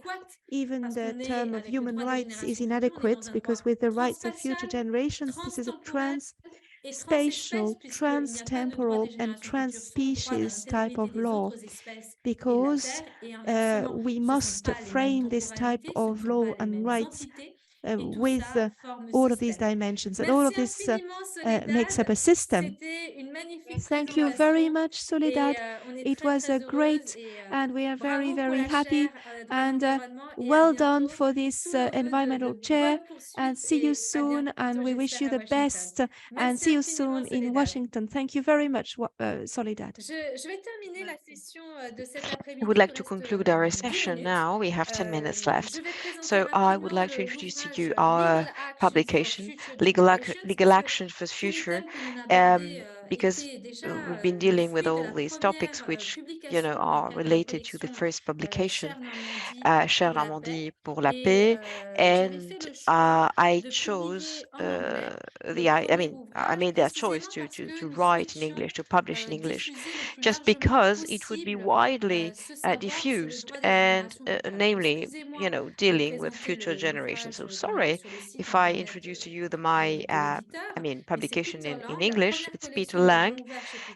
the term of human rights is inadequate, because with the rights of future generations, this is a trans-spatial, trans-temporal, and trans-species type of law, because we must frame this type of law and rights with all of these dimensions, and all of this makes up a system. Thank you very much, Soledad. It was a great, and we are very, very happy, and well done for this environmental chair, and see you soon, and we wish you the best, and see you soon in Washington. Thank you very much, Soledad. I would like to conclude our session now. We have 10 minutes left. So I would like to introduce to you our publication, Legal Action for the Future, because we've been dealing with all these topics which, you know, are related to the first publication, Chère Normandie pour la paix, and I chose I made that choice to write in English, to publish in English, just because it would be widely diffused, and namely, you know, dealing with future generations. So sorry if I introduce to you my publication in English. It's Peter Lang.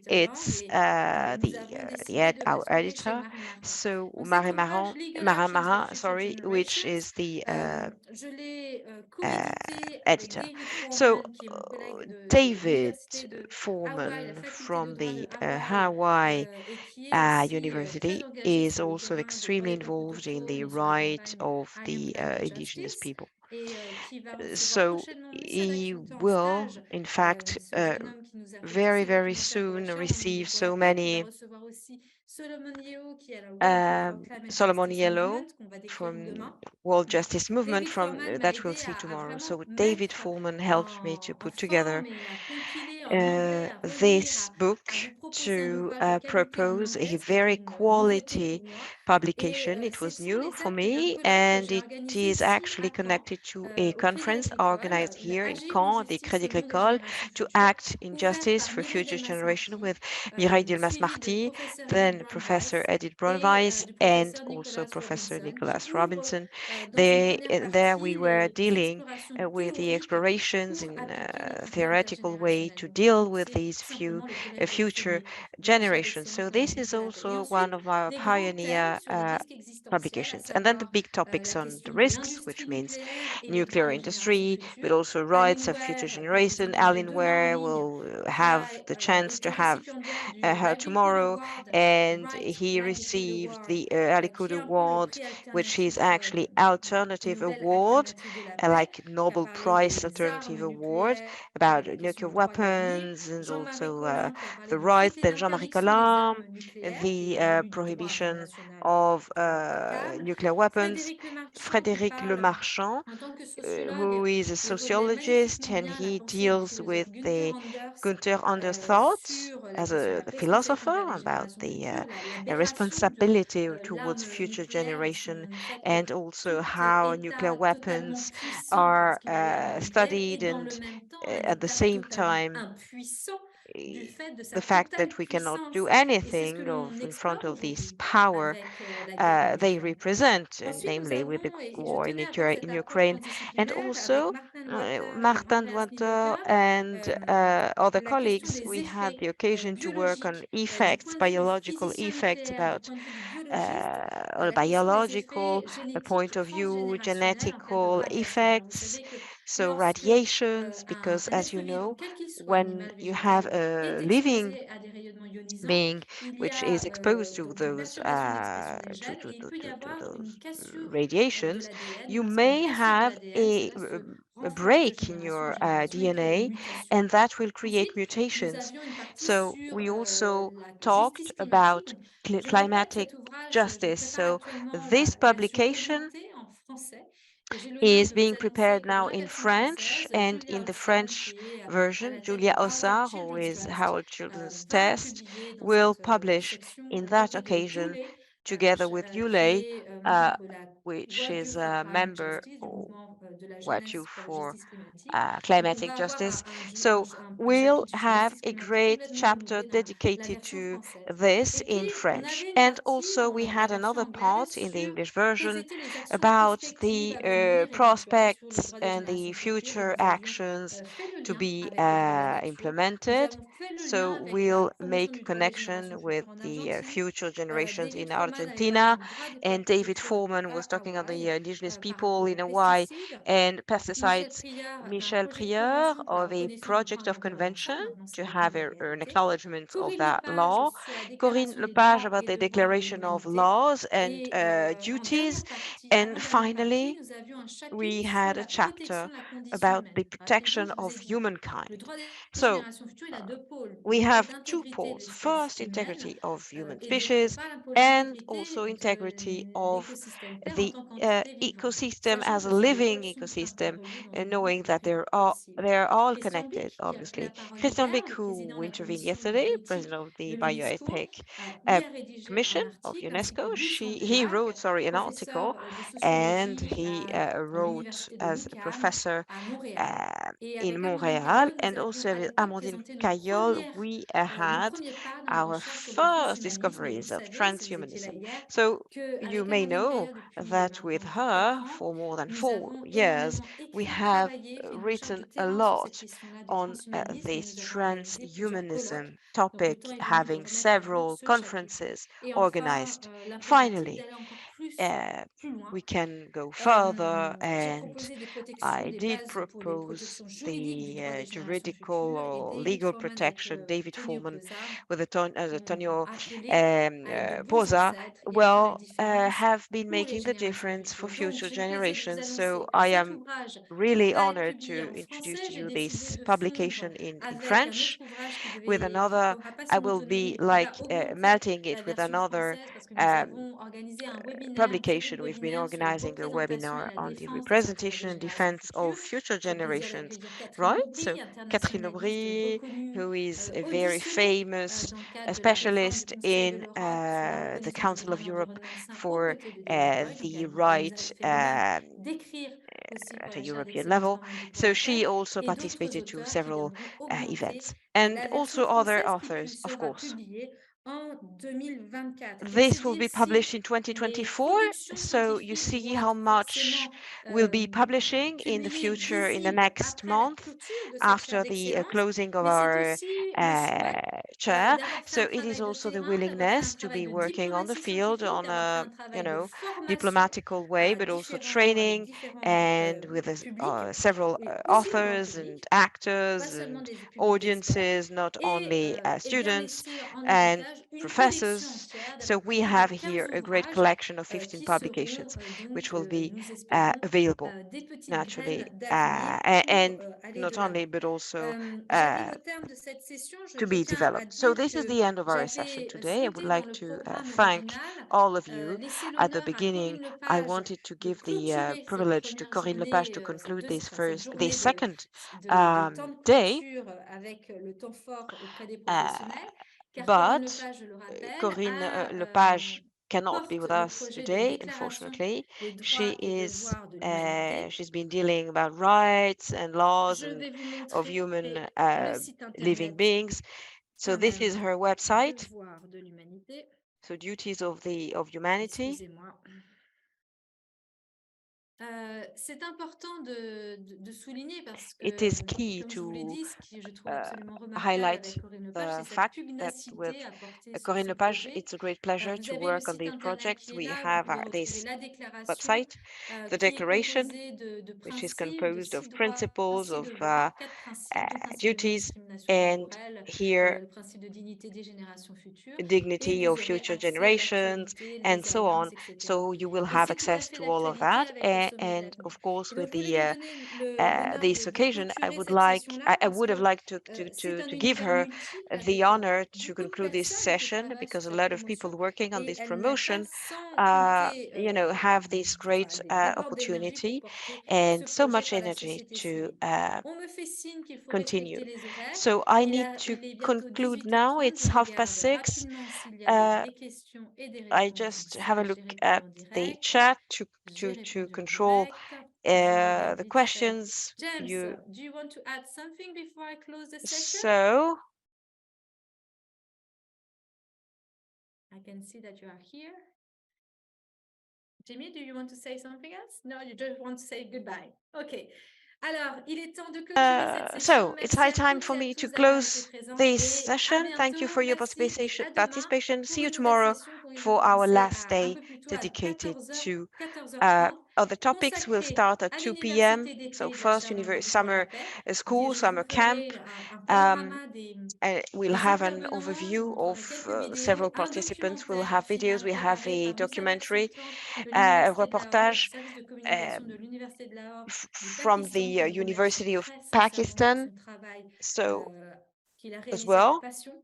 It's our editor. So Marin, sorry, which is the editor. So David Foreman from the Hawaii University is also extremely involved in the right of the indigenous people. So he will, in fact, very, very soon receive so many Solomon Yellow from World Justice Movement from that we'll see tomorrow. So David Foreman helped me to put together this book to propose a very quality publication. It was new for me, and it is actually connected to a conference organized here in Caen, the Crédit Agricole, to act in justice for future generation with Mireille Delmas-Marty, then Professor Edith Brunweiss, and also Professor Nicholas Robinson. There we were dealing with the explorations in a theoretical way to deal with these future generations. So this is also one of our pioneer publications. And then the big topics on the risks, which means nuclear industry, but also rights of future generation. Aline Ware will have the chance to have her tomorrow, and he received the Alikud Award, which is actually alternative award, like Nobel Prize alternative award about nuclear weapons and also the rights. Then Jean-Marie Collin, the prohibition of nuclear weapons. Frédéric Lemarchand, who is a sociologist, and he deals with the Gunther Anders thoughts as a the philosopher about the responsibility towards future generation, and also how nuclear weapons are studied, and at the same time the fact that we cannot do anything in front of this power they represent, namely with the war in Ukraine, and also Martin Duanter and other colleagues, we had the occasion to work on effects, biological effects about on a biological point of view, genetical effects, so radiations, because as you know, when you have a living being which is exposed to those to those radiations, you may have a break in your DNA, and that will create mutations. So we also talked about climatic justice. So this publication is being prepared now in French, and in the French version, Julia Ossard, who is Howard Children's Test, will publish in that occasion together with Yule, which is a member or what you for climatic justice. So we'll have a great chapter dedicated to this in French. And also we had another part in the English version about the prospects and the future actions to be implemented. So we'll make connection with the future generations in Argentina. And David Foreman was talking on the indigenous people in Hawaii and pesticides. Michel Prieur of a project of convention to have an acknowledgement of that law. Corinne Lepage about the declaration of laws and duties. And finally, we had a chapter about the protection of humankind. So we have two poles. First, integrity of human species, and also integrity of the ecosystem as a living ecosystem, and knowing that they're all connected, obviously. Christian Beck, who intervened yesterday, president of the Bioethic uh, Commission of UNESCO, he wrote, sorry, an article, and he wrote as a professor in Montréal, and also with Amandine Cayol, we had our first discoveries of transhumanism. So you may know that with her, for more than 4 years, we have written a lot on this transhumanism topic, having several conferences organized. Finally, we can go further, J'ai and proposé des protections, I des did bases pour les propose protections juridiques du droit the des générations juridical futures, et or David legal Forman avec protection, David Tonio Foreman Posa with Antonio ont appelé à être de bons Posa, ancêtres et à faire la différence have been pour les making the générations difference for futures. Donc, future j'ai le plaisir de vous generations. So annoncer que I cet am ouvrage really va être honored publié to en introduce français. to J'ai you décidé this de publication fondre in avec un French autre ouvrage with qui another. n'aura pas I son will autonomie, be mais qui va like augmenter melting la it with version another française, parce que nous avons organisé un webinaire, un publication. pluriwebinaire We've been sur la organizing a représentation et webinar la on the défense des intérêts des representation and générations defense futures. of future J'ai le plaisir generations, d'accueillir Catherine right? Aubry, So Catherine internationaliste Aubry, reconnue, who is a very auditionnée famous dans le cadre de la réforme du specialist Conseil de in l'Europe sur la the reconnaissance des Council droits of de Europe l'environnement sain aux for côtés de David Boyle. Donc, the elle nous a right fait l'honneur d'écrire aussi pour at a la chaire European d'excellence level. normande du droit So appel, she also et d'autres participated to auteurs qui several viendront augmenter events, and la version also other française qui authors, of sera course. publiée en 2024. Donc, This c'est will dire be si published in les 2024, productions so you scientifiques see vont how être much forcément will be publishing in the publiées future, in the visibles next après la month, clôture de cette chaire after the d'excellence, closing of mais c'est our aussi le souhait chair. d'avoir fait So un it is travail de also the terrain, d'avoir fait un willingness to travail be de working on the diplomatie field scientifique, on d'avoir fait a, un travail de formation diplomatical way, but also avec training, différents and with publics, several et aussi de grands authors and publics, pas actors seulement and des publics d'experts, audiences, not et only également students laisser en and héritage une collection professors. entière d'à So peu we près have here 15 a great ouvrages collection of 15 qui seront publications, which donc, will be nous espérons, available des petites naturally, graines d'avenir pour and aller de not only, l'avant. but also J'arrive au terme de cette session. to Je be tiens à developed. So dire this is que the end of our session j'avais today. I would souhaité dans like le to programme thank original all of you. laisser At the l'honneur à beginning, Corinne I Lepage wanted to de give the clôturer cette privilege to première Corinne Lepage journée, to conclude this cette journée second de temps de day, clôture avec le temps fort auprès des uh, professionnels, car Corinne but Lepage, je le rappelle, Corinne Lepage cannot be porte with le us projet de today, déclaration unfortunately. des She droits et is devoirs de l'humanité. she's been dealing about rights and laws Je and vais vous of montrer human le site living internet beings. So quand this is même. her website. Devoir de l'humanité. So duties of humanity. Excusez-moi. C'est important de souligner parce It is que, key comme je vous l'ai to dit, ce que je trouve absolument remarquable highlight avec Corinne Lepage, the c'est sa fact that with pugnacité à porter Corinne ce Lepage, projet. it's a great pleasure Vous to avez le work on site these internet projects. qui est We là, vous have pouvez retrouver this la déclaration website, the qui est declaration, composée de which is principes, de composed 6 of droits, principles, 6 of devoirs, 4 principes, 2 principes de duties, non-discrimination and temporelle, here le principe de dignité des générations futures, et dignity of vous aurez future accès à generations l'actualité, and les so on. ordonnances, etc. So you will Et have c'est tout à access fait to all of d'actualité that. avec le sommet de And l'avenir. of course, Et donc, with je voulais lui donner l'honneur this de occasion, clôturer cette session-là I parce would have que liked c'est un to give univers her multiple the avec honor to beaucoup de conclude this personnes qui session, travaillent sur because a cette lot of people promotion working on et this elle n'a pas promotion, sans compter, have this great elle déborde d'énergie pour opportunity porter ce and so projet much par la energy société to civile. On me fait signe qu'il faut continue. respecter les horaires. So I need to Il est bientôt conclude now. 18h30. It's Je regarde 6:30. rapidement s'il y a Uh, des questions et des I réponses just have a d'ici. look J'ai at répondu en the direct. chat J'ai to répondu en control direct. Je regarde the vite fait. questions. James, do you want to add something before I close the session? So I can see that you are here. Jamie, do you want to say something else? No, you just want to say goodbye. Okay. Alors, il est temps de clôturer cette session. so it's Merci high à time toutes for et à me to tous d'avoir été close présents this et à session. Thank you bientôt. for your Merci et à demain participation. pour See you une nouvelle tomorrow session qui va for our commencer last un day peu plus tôt à dedicated 14h, to 14h30, other topics. Will consacré start at à 2 p.m. l'Université d'été So de la first chaire normande du droit de summer l'appel. school, Je vous summer camp. ferai un panorama And we'll des have an intervenants. Je vous overview montrerai of quelques vidéos, several un participants. We'll documentaire have videos. final We have préparé a par Moussavet documentary, Sultan de a l'Université de Lahore, du reportage service de communication de l'Université de Lahore du from Pakistan, que the je remercie University of très sincèrement pour Pakistan, son travail so qu'il a as réalisé avec well, passion.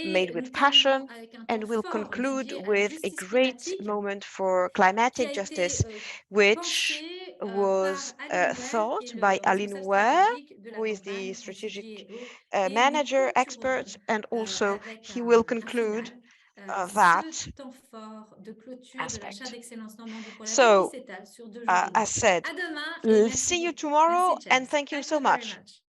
made Et nous with terminerons passion. avec un And temps we'll fort conclude dédié à la with a justice great climatique moment for qui a climatic été justice, which pensé was par Aline Ware, qui thought est by le Aline responsable Ware, stratégique de la who is the campagne strategic anti-GAO. Et nous manager clôturerons expert, and also avec he will un conclude final that ce temps fort de clôture de la chaire aspect. d'excellence Normandie pour l'appel qui So, s'étale sur 2 jours et demi. as said, À demain et merci see you beaucoup. tomorrow, Merci James. and thank you so very much. much.